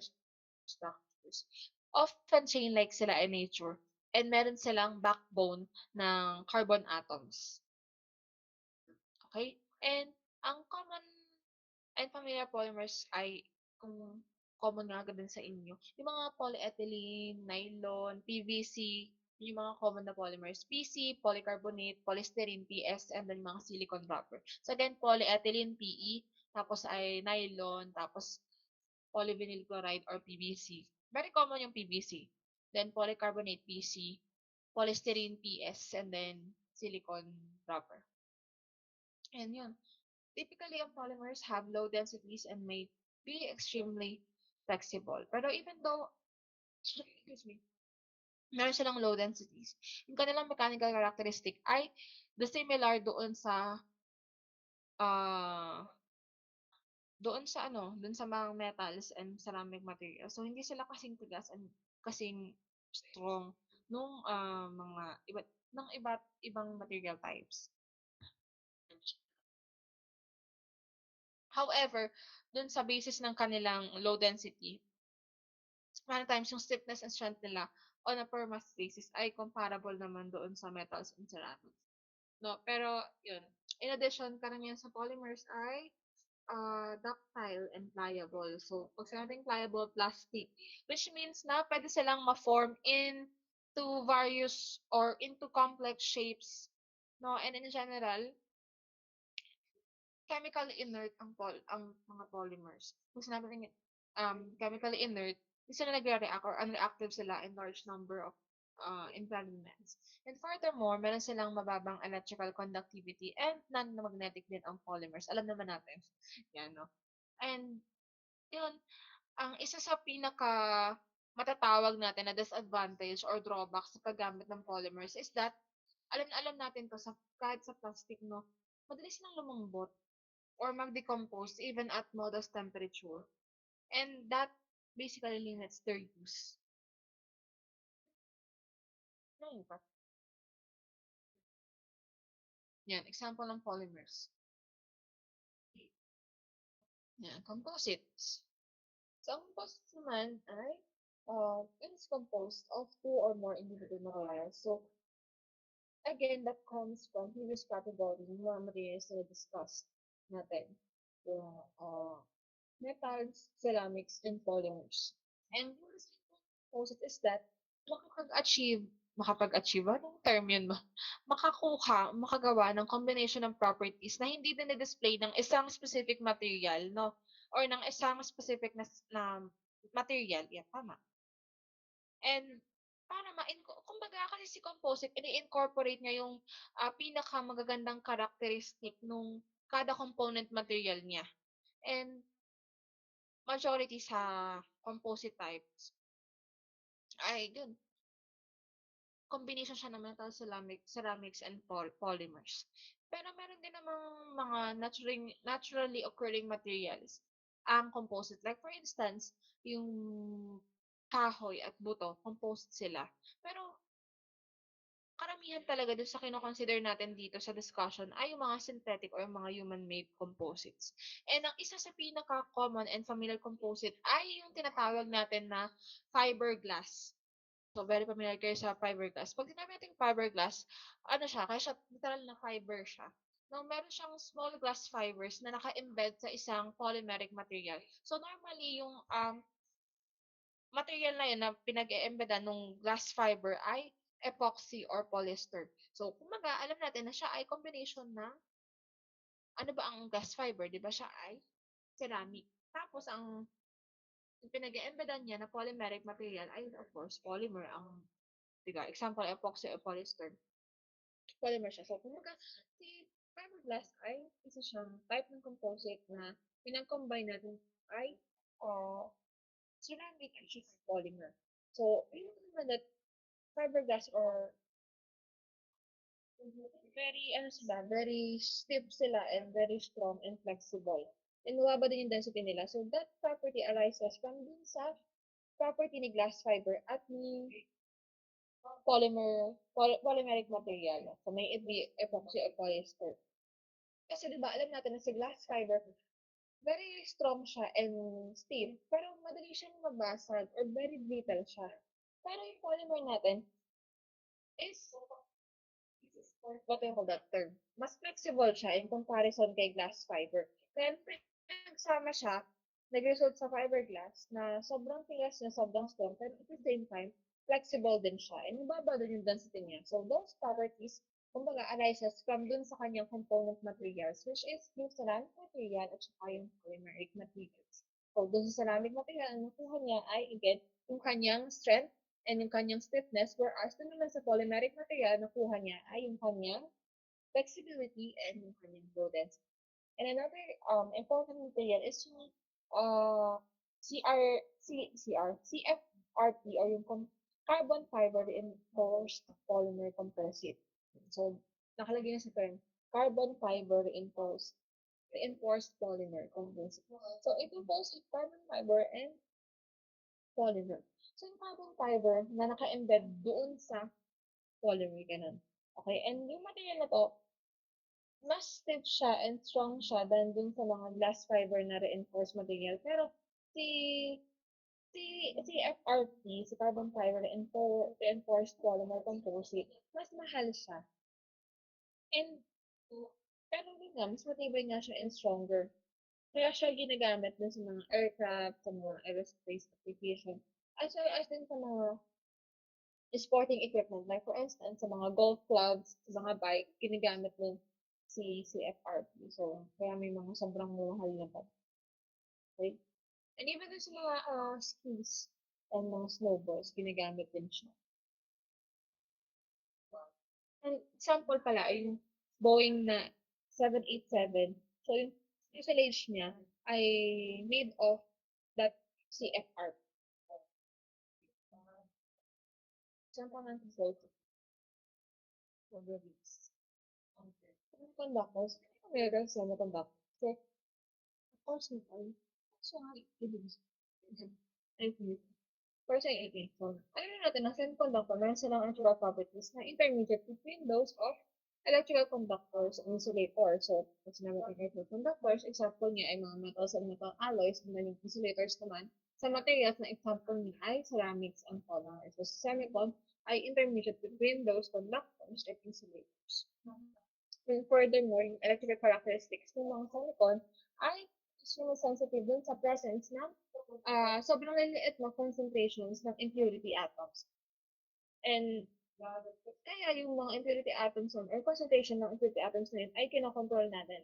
structures. Often chain-like sila in nature. And meron silang backbone ng carbon atoms. Okay? And ang common and familiar polymers ay kung common nga din sa inyo, yung mga polyethylene, nylon, PVC, yung mga common na polymers, PC, polycarbonate, polystyrene, PS, and then mga silicone rubber. So again, polyethylene, PE, tapos ay nylon, tapos polyvinyl chloride or PVC. Very common yung PVC. Then polycarbonate, PC, polystyrene, PS, and then silicone rubber. And yun. Typically, ang polymers have low densities and may be extremely flexible. Pero even though, excuse me, meron silang low densities, yung kanilang mechanical characteristic ay the similar ah doon sa mga metals and ceramic materials. So, hindi sila kasing tigas and kasing strong nung mga iba. ng iba't ibang material types. However, dun sa basis ng kanilang low density, many times yung stiffness and strength nila on a per mass basis ay comparable naman doon sa metals and ceramics. No, pero yun. In addition, karamihan sa polymers ay ductile and pliable. So, pag sinabing pliable plastic, which means na pwede silang ma-form into various or into complex shapes. No, and in general, chemically inert ang mga polymers. Kung sinabi natin chemically inert, hindi sila nagre-react or unreactive sila in large number of environments. And furthermore, meron silang mababang electrical conductivity and non-magnetic din ang polymers. Alam naman natin. Yan, no? And yun, ang isa sa pinaka matatawag natin na disadvantage or drawback sa paggamit ng polymers is that alam na alam natin to sa kahit sa plastic, no, madalis silang lumambot or mag-decompose even at modest temperature. And that basically limits their use. Ano pa? Yan, example ng polymers. Yan, composites. So, ang composites naman ay it is composed of two or more individual materials. So, again, that comes from previous category ng mga materials na discussed natin. Yung metals, ceramics, and polymers. And yung composite is that makapag-achieve, anong term yun ba? Makagawa ng combination ng properties na hindi din na-display ng isang specific material, no? Or ng isang specific na material. Yeah, tama. And para kumbaga kasi si composite, ini-incorporate niya yung pinakamagagandang characteristic nung kada component material niya. And majority sa composite types ay yun, combination siya ng metal, ceramics and polymers. Pero meron din namang mga naturally occurring materials ang composite. Like for instance, yung kahoy at buto, composite sila. Pero karamihan talaga dun sa kino-consider natin dito sa discussion ay yung mga synthetic or yung mga human-made composites. And ang isa sa pinaka-common and familiar composite ay yung tinatawag natin na fiberglass. So, very familiar kayo sa fiberglass. Pag sinabi natin fiberglass, ano siya, kaya siya, literal na fiber siya. No, meron siyang small glass fibers na naka-embed sa isang polymeric material. So, normally, yung material na yun na pinag-e-embedan nung glass fiber ay epoxy or polyester. So, kumaga, alam natin na siya ay combination ng, ano ba ang glass fiber? Di ba siya ay ceramic. Tapos, ang pinag-e-embedan niya na polymeric material ay, of course, polymer ang, diba, example, epoxy or polyester. Polymer siya. So, kumaga, si fiberglass ay isa siyang type ng composite na pinag-combine natin ay uh, ceramic and sheet polymer. So, yun naman that fiberglass or very, ano sila, very stiff sila and very strong and flexible. And mababa din yung density nila. So, that property arises from dun sa property ni glass fiber at ni polymeric material. So, may it be epoxy or polyester. Kasi diba, alam natin na sa glass fiber, very strong siya and stiff, pero madali siyang mabasag or very brittle siya. Pero yung polymer natin is, what do you call that term? Mas flexible siya in comparison kay glass fiber. Kaya nagsama siya, nag-result sa fiberglass na sobrang tigas niya, sobrang strong, pero at the same time, flexible din siya. And mababa din yung density niya. So, those properties, kumbaga, arises from dun sa kanyang component materials, which is yung ceramic material at saka yung polymeric materials. So, dun sa ceramic material, ang nakuha niya ay, again, yung kanyang strength and yung kanyang stiffness, whereas dun naman sa polymeric material, nakuha niya ay yung kanyang flexibility and yung kanyang low density. And another important material is yung CFRP or yung carbon fiber reinforced polymer composite. So, nakalagay na sa term, carbon fiber reinforced polymer composite. So, it composed of carbon fiber and polymer. So, yung carbon fiber na naka-embed doon sa polymer, ganun. Okay, and yung material na 'to, mas stiff siya and strong siya than dun sa mga glass fiber na reinforced material. Pero si si FRP, si carbon fiber reinforced polymer composite, mas mahal siya. And pero yun nga, mas matibay nga siya and stronger. Kaya siya ginagamit dun sa mga aircraft, sa mga aerospace application, as well as din sa mga sporting equipment. Like for instance, sa mga golf clubs, sa mga bike, ginagamit din si FRP. So, kaya may mga sobrang mahal na ba. Okay? And even dun sa mga skis and mga snowboards, ginagamit din siya. And example pala ay yung Boeing na 787. So, yung fuselage niya ay made of that CFR. Example ng fuselage for release. Semiconductors, meron semiconductors. Kasi, of course, naman. So, I think, for sa AA. So, ano na natin, ang semiconductor, meron silang electrical properties na intermediate between those of electrical conductors and insulators. So, kung sinabi natin electrical conductors, example niya ay mga metals and metal alloys, and then yung insulators naman, sa materials na example niya ay ceramics and polymers. So, semicon ay intermediate between those conductors and insulators. And furthermore, yung electrical characteristics ng mga semicon ay extremely sensitive dun sa presence ng sobrang liliit na concentrations ng impurity atoms. And kaya yung mga impurity atoms nun, or concentration ng impurity atoms na yun, ay kinokontrol natin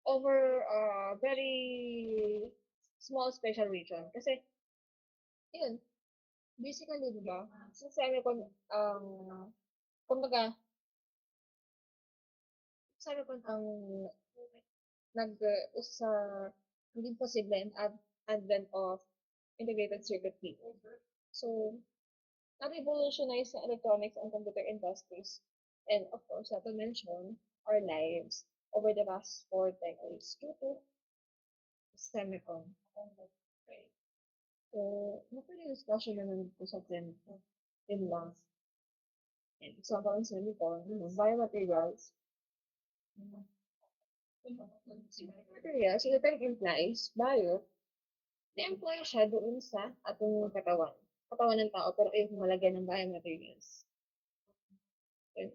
over a very small spatial region. Kasi, yun, basically, di ba, sa semicon, kumbaga, semicon ang sa naging posible ang advent of integrated circuitry. So, na-revolutionize sa electronics and computer industries. And of course, not to mention our lives over the past 4 decades due to semicon. Okay. So, napag-discussion naman ito sa semicon in lang. And example ng semicon, biomaterials. Materials, yung term implies bio, na-employ siya doon sa ating katawan ng tao, pero ayaw malagyan ng biomaterials. Okay.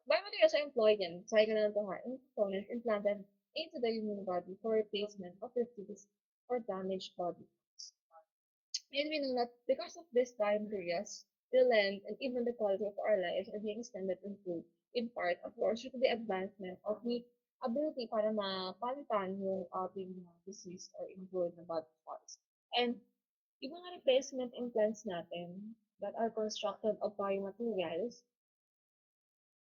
Biomaterials are employed in cycle components implanted into the human body for replacement of diseased or damaged body parts. And we know that because of these biomaterials, the length and even the quality of our lives are being extended and improved, in part, of course, due to the advancement of the ability para mapalitan yung ating disease or injured na body parts. And yung mga replacement implants natin that are constructed of biomaterials,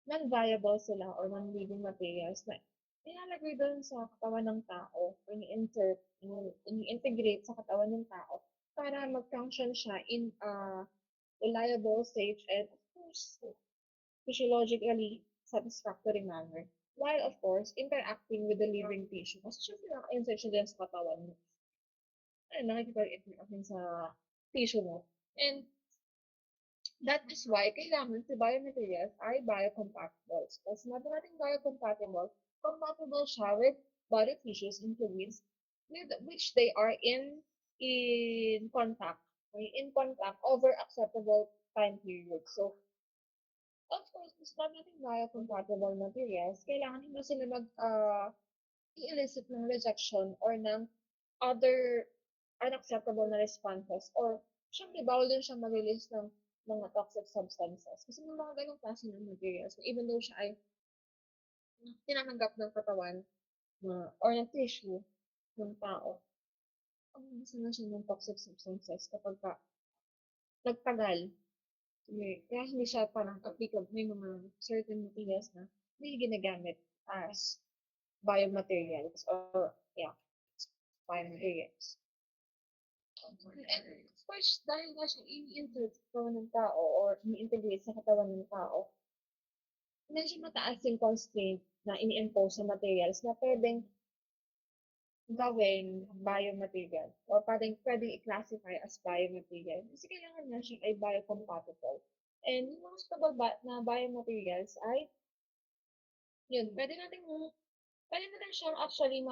non-viable sila or non-living materials na ilalagay doon sa katawan ng tao or ini-insert, ini-integrate sa katawan ng tao para mag-function siya in a reliable, safe, and of course, physiologically satisfactory manner. While of course, interacting with the living tissue. Kasi syempre naka-insert siya din sa katawan mo. Ayun, nakikipag-interact din sa tissue mo. And that is why kailangan si biomaterials ay biocompatible. So, sinabi natin biocompatible, compatible siya with body tissues and fluids with which they are in contact. Okay? In contact over acceptable time period. So, of course, kung sinabi natin biocompatible materials, kailangan hindi sila i-elicit ng rejection or ng other unacceptable na responses or syempre bawal din siyang mag-release ng mga toxic substances. Kasi may mga ganong klase ng materials na even though siya ay tinanggap ng katawan or ng tissue ng tao, ang na siya ng toxic substances kapag nagtagal. Kaya hindi siya parang applicable. May mga certain materials na hindi ginagamit as biomaterials or yeah, biomaterials. And of course, dahil nga siya ini-insert sa katawan ng tao or ini-integrate sa katawan ng tao, medyo mataas yung constraint na ini-impose sa materials na pwedeng gawing biomaterial or pwedeng i-classify as biomaterial kasi kailangan nga siya ay biocompatible. And yung mga suitable na biomaterials ay, yun, pwede natin siyang actually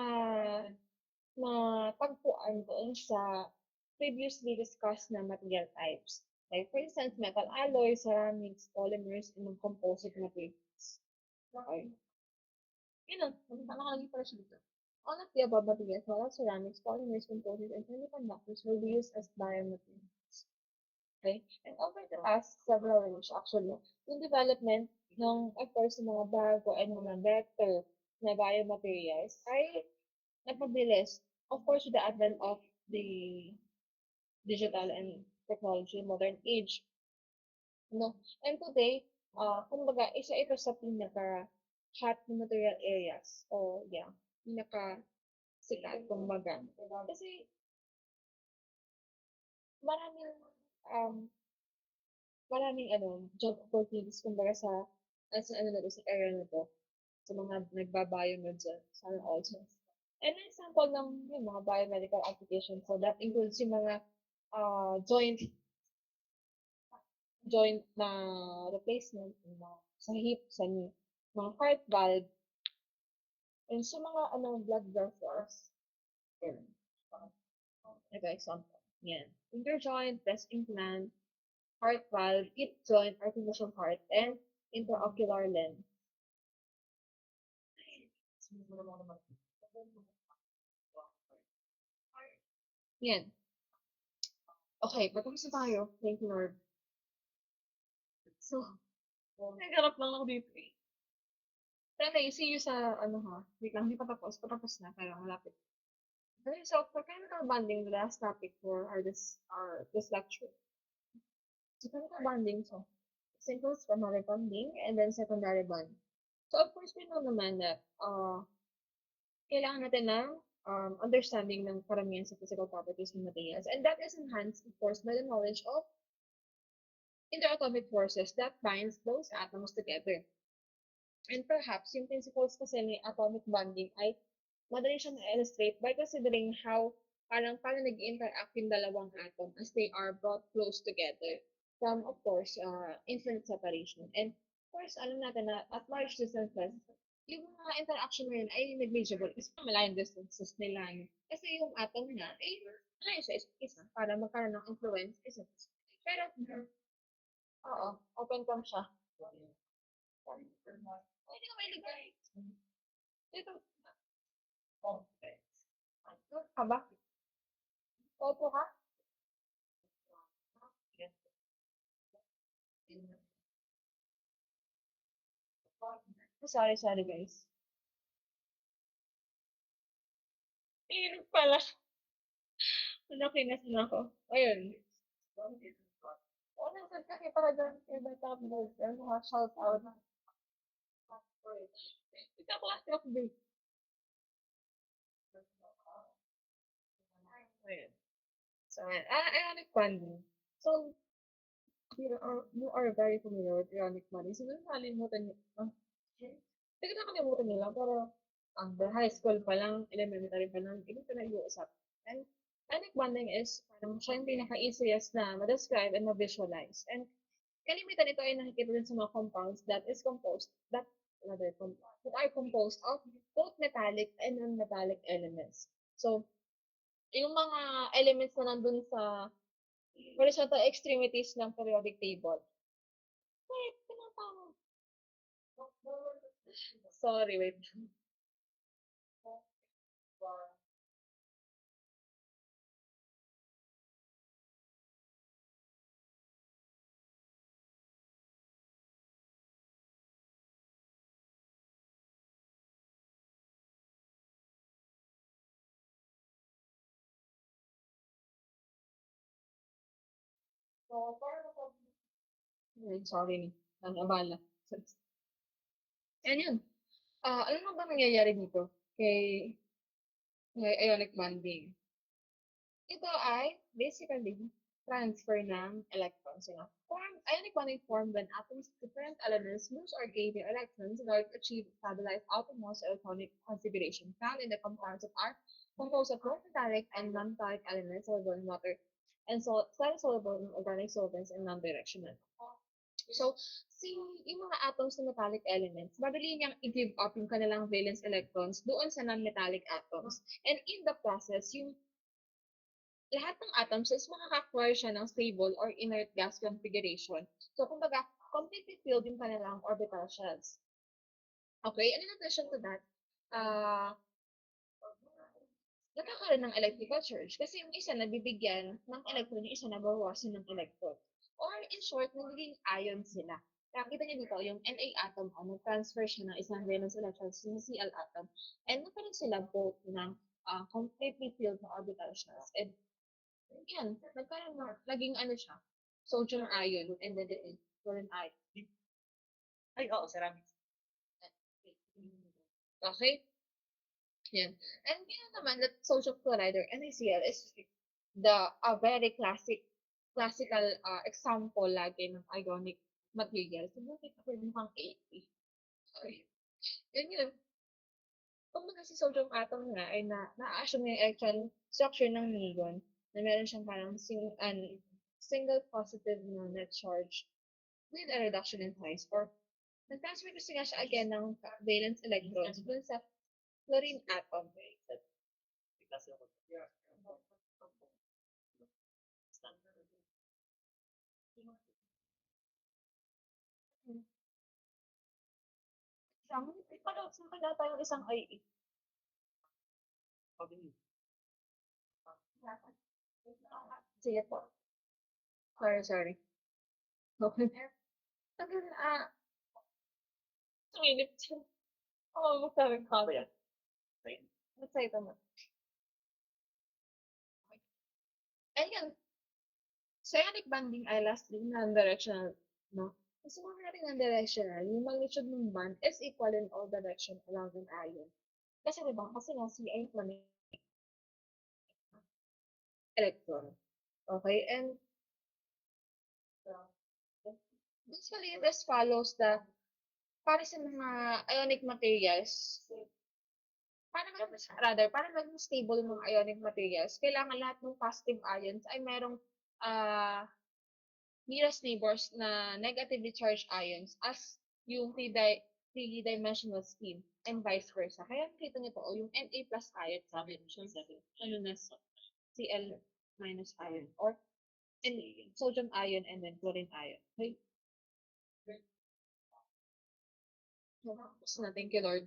matagpuan doon sa previously discussed na material types. Like, for instance, metal alloys, ceramics, polymers, and mga composite materials. Okay. Yun lang, nakalagay pala siya dito. All of the above materials, wala ceramics, polymers, composites, and semiconductors will be used as biomaterials. Okay? And over the past several years, actually, yung development ng, of course, ng mga bago and mga better na biomaterials ay napabilis. Of course, with the advent of the digital and technology, modern age, no? And today, kumbaga, isa ito sa pinaka-hot na material areas. O, yeah, pinaka-sikat, kumbaga. Kasi, maraming, um, maraming, job opportunities, kumbaga, ano na to, sa area na to, sa mga nagbabayo na dyan, sana also. And an example ng yung mga biomedical applications, so that includes yung mga joint na replacement, yung mga sa hip, sa knee, mga heart valve, and sa mga blood vessels. Yun. Ito example. Yan. Finger joint, breast implant, heart valve, hip joint, artificial heart, and intraocular lens. Yan. Okay, patapos na tayo. Thank you, Lord. So, nagharap lang ako dito eh. Anyway, see you sa, ha, wait lang, hindi pa tapos. Patapos na, kaya malapit. Okay, so for chemical bonding, the last topic for this lecture. So chemical bonding, so it includes primary bonding and then secondary bonding. So of course, we know naman that kailangan natin ng understanding ng karamihan sa physical properties ng materials. And that is enhanced, of course, by the knowledge of interatomic forces that binds those atoms together. And perhaps yung principles kasi ng atomic bonding ay madali siyang na-illustrate by considering how paano nag-interact yung dalawang atom as they are brought close together from, of course, infinite separation. And, of course, alam natin na at large distances, yung mga interaction na yun ay negligible kasi malayong distances nila. Kasi yung atom nga, ay malayo sa isa't isa para magkaroon ng influence sa isa't isa. Pero, oo, open cam siya. Ay, hindi ka may ligay. Dito, ka ba? Opo ka? Sorry, sorry guys. Hirap pala. Nakinas na ako. Ayun. Oo, nasa kasi para doon kay Bata Vlog. Mga shout out. Ito klase of day. Ayun. So, ionic bonding. So, you are very familiar with ionic bonding. So, nakalimutan niyo. Hindi ko nakalimutan nila, pero the high school pa lang, elementary pa lang, hindi ko nag-uusap. And ionic bonding is parang siya yung pinaka-easiest na ma-describe and ma-visualize. And kalimitan ito ay nakikita din sa mga compounds that are composed of both metallic and non-metallic elements. So, yung mga elements na nandun sa horizontal extremities ng periodic table. Wait, tinatawag. Sorry, wait. Sorry, ang abala. And yun, ano nga ba nangyayari dito kay ionic bonding? Ito ay basically transfer ng electrons. Ionic bonding formed when atoms of different elements lose or gain their electrons in order to achieve stabilized outermost electronic configuration found in the compounds that are composed of both metallic and non-metallic elements soluble in water and soluble in organic solvents and non-directional. So, yung mga atoms ng metallic elements, madali niyang i-give up yung kanilang valence electrons doon sa non-metallic atoms. And in the process, yung lahat ng atoms is makaka-acquire siya ng stable or inert gas configuration. So, kumbaga, completely filled yung kanilang orbital shells. Okay, and in addition to that, uh, nagkakaroon ng electrical charge kasi yung isa nabibigyan ng electron, yung isa nabawasan ng electron. Or in short, nagiging ion sila. Nakita niyo dito, yung Na atom, nag-transfer siya ng isang valence electron sa Cl atom. And nagkaroon sila both ng completely filled na orbital shells. And yan, nagkaroon na, naging ano siya, sodium ion, and then it is chlorine ion. Ay, oo, ceramics. Okay? Yan. And yun naman, that sodium chloride or NaCl is the a very classical example lagi ng ionic material. So, bakit ako mukhang 80? Okay. Yun yun. Kumbaga si sodium atom nga ay na-assume yung electron structure ng neon na meron siyang parang single positive na net charge with a reduction in size or nag-transfer kasi nga siya again ng valence electrons dun sa chlorine atom. Isang, saan kaya tayong isang IE? Sige po. Sorry. Okay. Tagal, sumilip siya. Oo, magsabi ka. Basta ito mo. Ayun, cyanic bonding ay lastly non-directional, no? Kasi kung natin non-directional, yung magnitude ng bond is equal in all direction along an ion. Kasi diba, kasi nga si ay may electron. Okay, and basically this follows the para sa mga ionic materials, para maging stable yung mga ionic materials, kailangan lahat ng positive ions ay merong uh, nearest neighbors na negatively charged ions as yung three-dimensional scheme and vice versa. Kaya nakita niyo po, yung Na plus ion, sabi siya, ano na Cl minus ion or and sodium ion and then chlorine ion. Okay? So, thank you, Lord.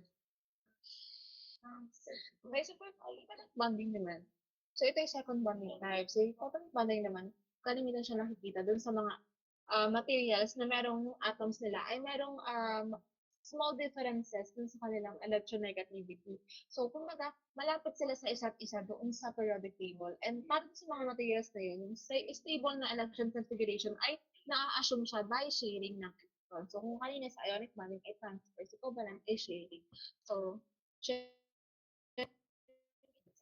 Okay, so for covalent bonding naman, so ito yung second bonding type. So yung covalent bonding naman, kalimitan siya nakikita dun sa mga materials na merong atoms nila ay merong small differences dun sa kanilang electronegativity. So, kumbaga, malapit sila sa isa't isa doon sa periodic table. And para sa mga materials na yun, yung stable na electron configuration ay na-assume siya by sharing ng electron. So, kung kanina sa ionic bonding ay transfer, si covalent ay sharing. So,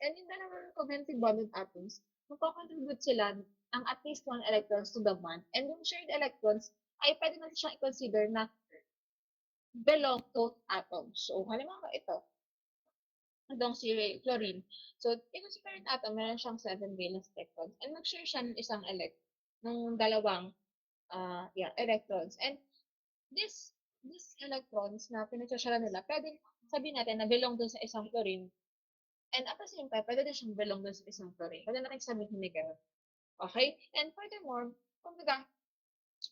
and yung dalawang covalently bonded atoms, magko-contribute sila ng at least one electrons to the bond. And yung shared electrons ay pwede natin siyang i-consider na belong to atoms. So, halimbawa ito, itong si chlorine. So, ito si parent atom, meron siyang 7 valence electrons. And mag-share siya ng isang ng dalawang electrons. And these electrons na pinagsasalan nila, pwede sabihin natin na belong dun sa isang chlorine. And at the same time, pwede din siyang belong dun sa isang chlorine. Pwede natin sabihin na gano'n. Okay? And furthermore, kumbaga,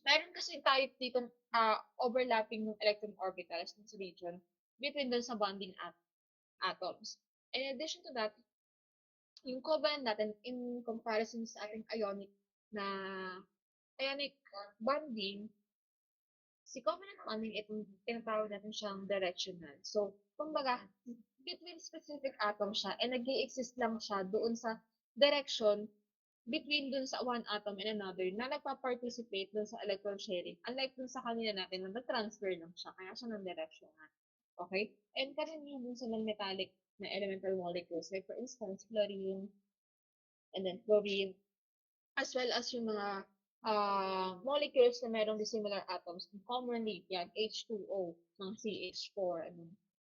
meron kasi tayo dito overlapping ng electron orbitals sa region between dun sa bonding atoms. In addition to that, yung covalent natin in comparison sa ating na ionic bonding, si covalent bonding, itong tinatawag natin siyang directional. So, kumbaga, between specific atom siya and nag exist lang siya doon sa direction between dun sa one atom and another na nagpa-participate dun sa electron sharing. Unlike dun sa kanina natin na nag-transfer lang siya, kaya siya ng directional. Okay? And karamihan dun sa non-metallic na elemental molecules, like for instance, fluorine, and then chlorine, as well as yung mga molecules na merong dissimilar atoms. Commonly, yan, H2O, mga CH4,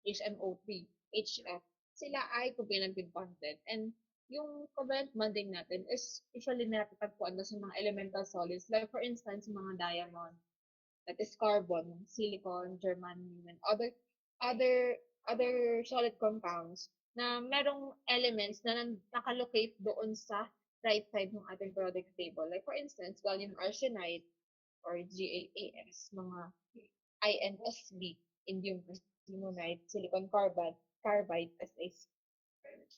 HNO3, HF, sila ay covalently bonded. And yung covalent bonding natin is usually natatagpuan na sa mga elemental solids. Like for instance, mga diamond. that is carbon, silicon, germanium, and other other solid compounds na merong elements na nakalocate doon sa right side ng ating periodic table. Like for instance, gallium arsenide or GaAs, mga INSB, indium arsenide, silicon carbide, SiC,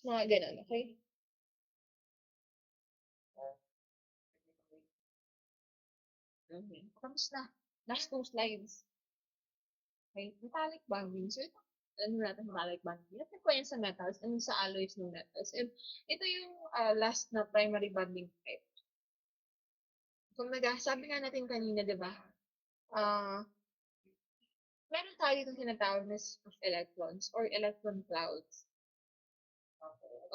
mga ganun, okay? Okay. Tapos na. Last two slides. Okay, metallic bonding. So, ito, ano natin metallic bonding? Ito po yan sa metals and sa alloys ng metals. And ito yung last na primary bonding type. Kumbaga, sabi nga natin kanina, di ba? Ah, meron tayo itong tinatawag na of electrons or electron clouds.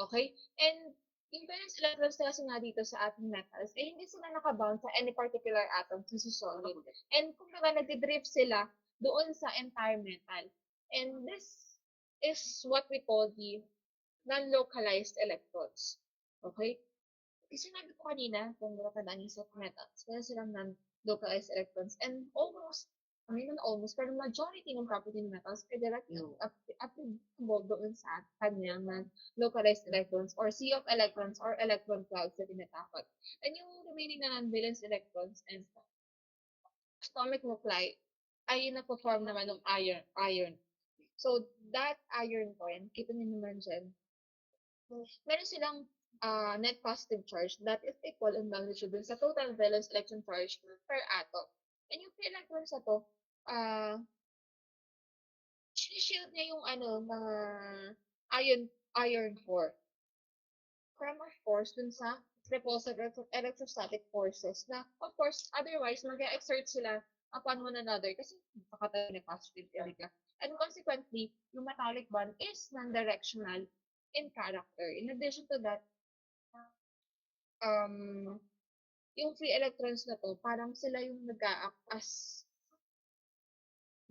Okay? And yung valence electrons na kasi nga dito sa ating metals, eh hindi sila nakabound sa any particular atom sa solid. And kumbaga nagdidrift sila doon sa entire metal. And this is what we call the non-localized electrons. Okay? Kasi sinabi ko kanina, kung matandaan niyo sa metals, meron silang non-localized electrons. And almost, I mean, not almost, pero majority ng property ng metals ay directly applicable doon sa kanyang non-localized electrons or sea of electrons or electron clouds na tinatawag. And yung remaining na non-valence electrons and atomic nuclei ay na-perform naman ng iron. So, that iron coin, kita niyo naman dyan, meron silang net positive charge that is equal in magnitude dun sa total valence electron charge per atom. And yung free electrons na to, uh, shield niya yung mga iron core from of course dun sa repulsive electrostatic forces na of course otherwise mag-exert sila upon one another kasi nakatayo ni positive area. And consequently, yung metallic bond is non-directional in character. In addition to that, um, yung free electrons na 'to, parang sila yung nag-a-act as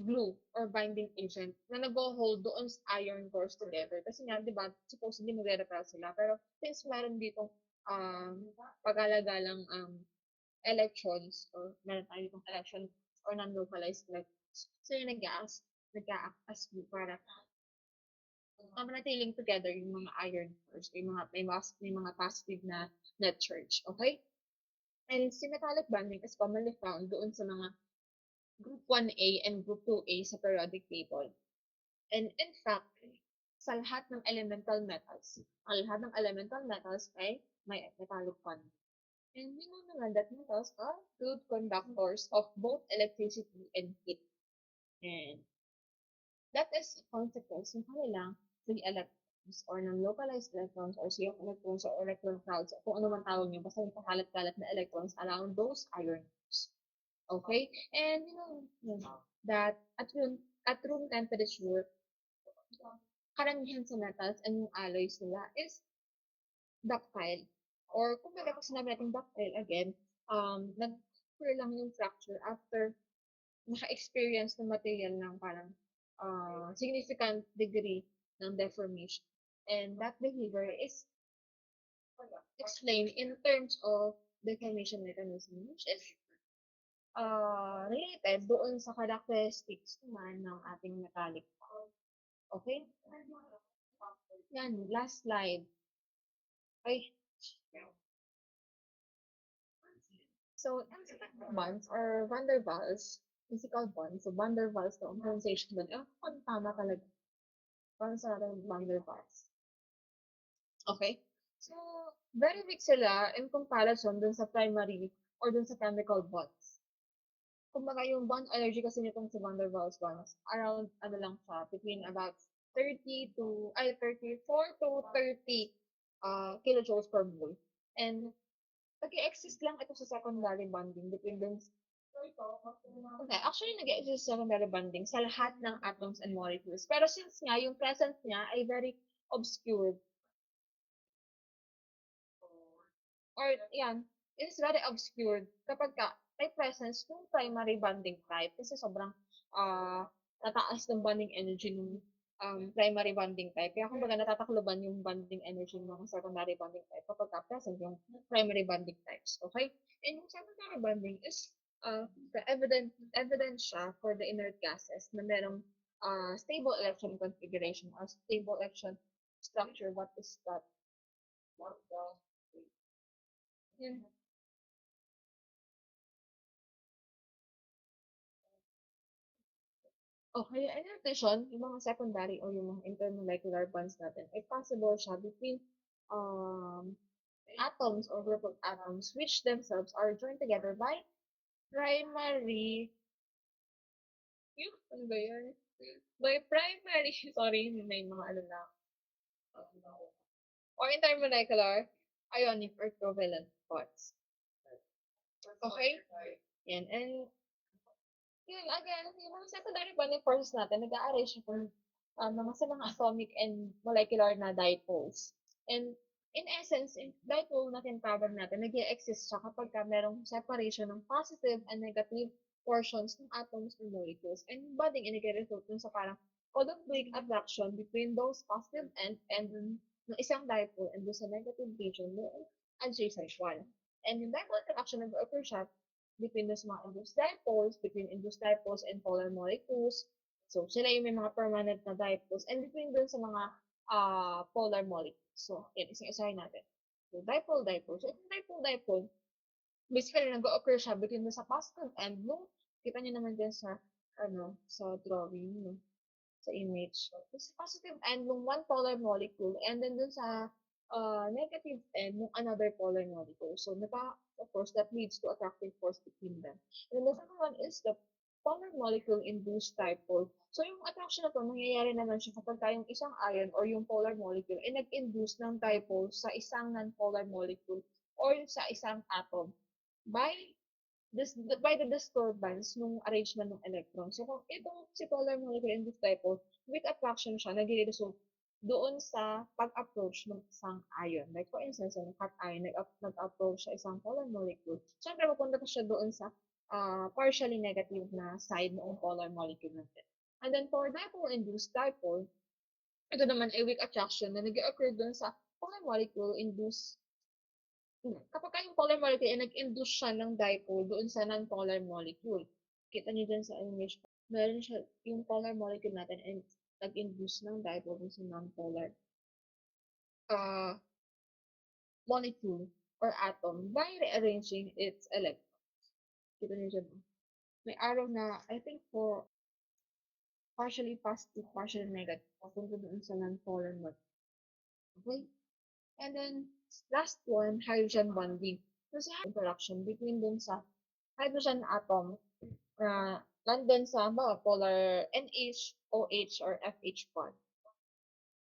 glue or binding agent na nagho-hold doon sa iron cores together. Kasi nga, 'di ba, supposedly magre-repel sila. Pero since meron ditong um, pagala-galang electrons or meron tayo ditong electron or non-localized electrons, so yung nag-a-act as glue para manatiling together yung mga iron cores, yung mga may mga positive na net charge. Okay? And si metallic bonding is commonly found doon sa mga group 1A and group 2A sa periodic table. And in fact, sa lahat ng elemental metals, ang lahat ng elemental metals ay may metallic bonding. And we know naman that metals are good conductors of both electricity and heat. And that is a consequence ng kanilang free electrons or ng localized electrons or sea of electrons or electron clouds, kung ano man tawag nyo, basta yung kahalat-kalat na electrons around those iron cores. Okay? And you know that at room temperature, karamihan sa metals and yung alloys nila is ductile. Or kung baga kung sinabi natin ductile again, nag-occur lang yung fracture after naka-experience ng material ng parang significant degree ng deformation. And that behavior is explained in terms of deformation mechanism, which is related doon sa characteristics naman ng ating metallic bond. Okay? Yan, last slide. Ay, so, acidic bonds or van der Waals, physical bonds. So, van der Waals na ang pronunciation doon. Kung tama talaga. Paano sa ating van der Waals? Okay? So, very weak sila in comparison dun sa primary or dun sa chemical bonds. Kumbaga yung bond energy kasi nitong si van der Waals bonds, around, ano lang siya, between about 34 to 30 kilojoules per mole. And nag-exist lang ito sa secondary bonding between dun okay, actually nag-exist sa secondary bonding sa lahat ng atoms and molecules. Pero since nga yung presence niya ay very obscured or yan, it is very obscured kapag ka may presence ng primary bonding type kasi sobrang tataas ng bonding energy ng primary bonding type. Kaya kumbaga natatakloban yung bonding energy ng mga secondary bonding type kapag ka present yung primary bonding types. Okay? And yung secondary bonding is evidence siya for the inert gases na merong stable electron configuration or stable electron structure. What is that? Yun. Okay, in addition, yung mga secondary or yung mga intermolecular bonds natin, ay possible siya between um, atoms or group of atoms which themselves are joined together by primary, yung, ano ba yun? By primary, sorry, may mga ano na, or intermolecular ionic or covalent bonds. Okay? Yan. And yun, again, yung mga secondary bonding forces natin, nag-a-arrange siya kung mga sa mga atomic and molecular na dipoles. And in essence, in dipole na tinatawag natin, nag exist siya kapag ka merong separation ng positive and negative portions ng atoms or molecules. And yung bonding ay nag-result dun sa parang Coulombic attraction between those positive and ng isang dipole and dun sa negative region ng adjacent one. And yung dipole interaction nag-occur siya between those mga induced dipoles and polar molecules. So, sila yung may mga permanent na dipoles and between dun sa mga polar molecules. So, yan, isa-isahin natin. So, dipole-dipole. So, itong dipole-dipole, basically, nag-occur siya between dun sa positive end nung, kita nyo naman dyan sa, sa drawing, no? Sa image. Sa positive end ng one polar molecule and then dun sa negative end ng another polar molecule. So, of course, that leads to attractive force between them. And then the second one is the polar molecule induced dipole. So, yung attraction na to, nangyayari naman siya kapag yung isang ion or yung polar molecule ay nag-induce ng dipole sa isang non-polar molecule or sa isang atom by this by the disturbance nung arrangement ng electron. So, kung itong si polar molecule in this dipole, with attraction siya, nag-result doon sa pag-approach ng isang ion. Like, for instance, yung cation, nag-approach sa isang polar molecule. Siyempre, mapunta pa siya doon sa partially negative na side ng polar molecule natin. And then, for dipole-induced dipole, ito naman ay weak attraction na nag-occur doon sa polar molecule-induced kapag yung polar molecule ay nag-induce siya ng dipole doon sa non-polar molecule. Kita niyo dyan sa image, meron siya, yung polar molecule natin ay nag-induce ng dipole doon sa non-polar uh, molecule or atom by rearranging its electrons. Kita niyo dyan. May arrow na, I think for partially positive, partially negative, papunta doon sa non-polar molecule. Okay? And then, last one, hydrogen bonding. Kasi interaction between dun sa hydrogen atom nandun sa mga polar NH, OH, or FH bond.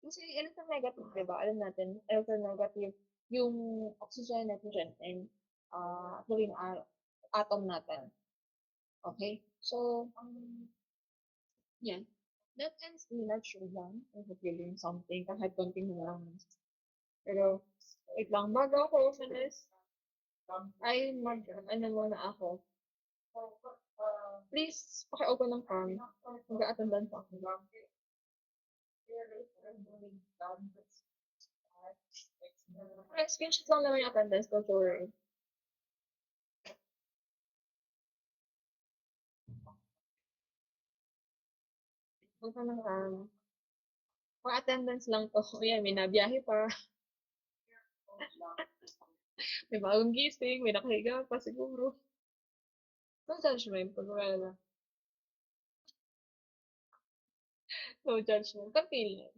Kasi electronegative, di ba? Alam natin, electronegative yung oxygen, nitrogen, and fluorine atom natin. Okay? So, yan. That ends in lecture 1. I hope you learned something kahit konting na lang. Pero, wait lang, bago ako umalis, ay ano muna ako. Please, paki-open ng cam. Mag-a-attendan pa ako. Okay, screenshot lang naman yung attendance, don't worry. Open ng cam. For attendance lang to. Ayan, may nabiyahe pa. May bagong gising, may nakahiga pa siguro. No judgment, pag wala. No judgment. Ang feeling.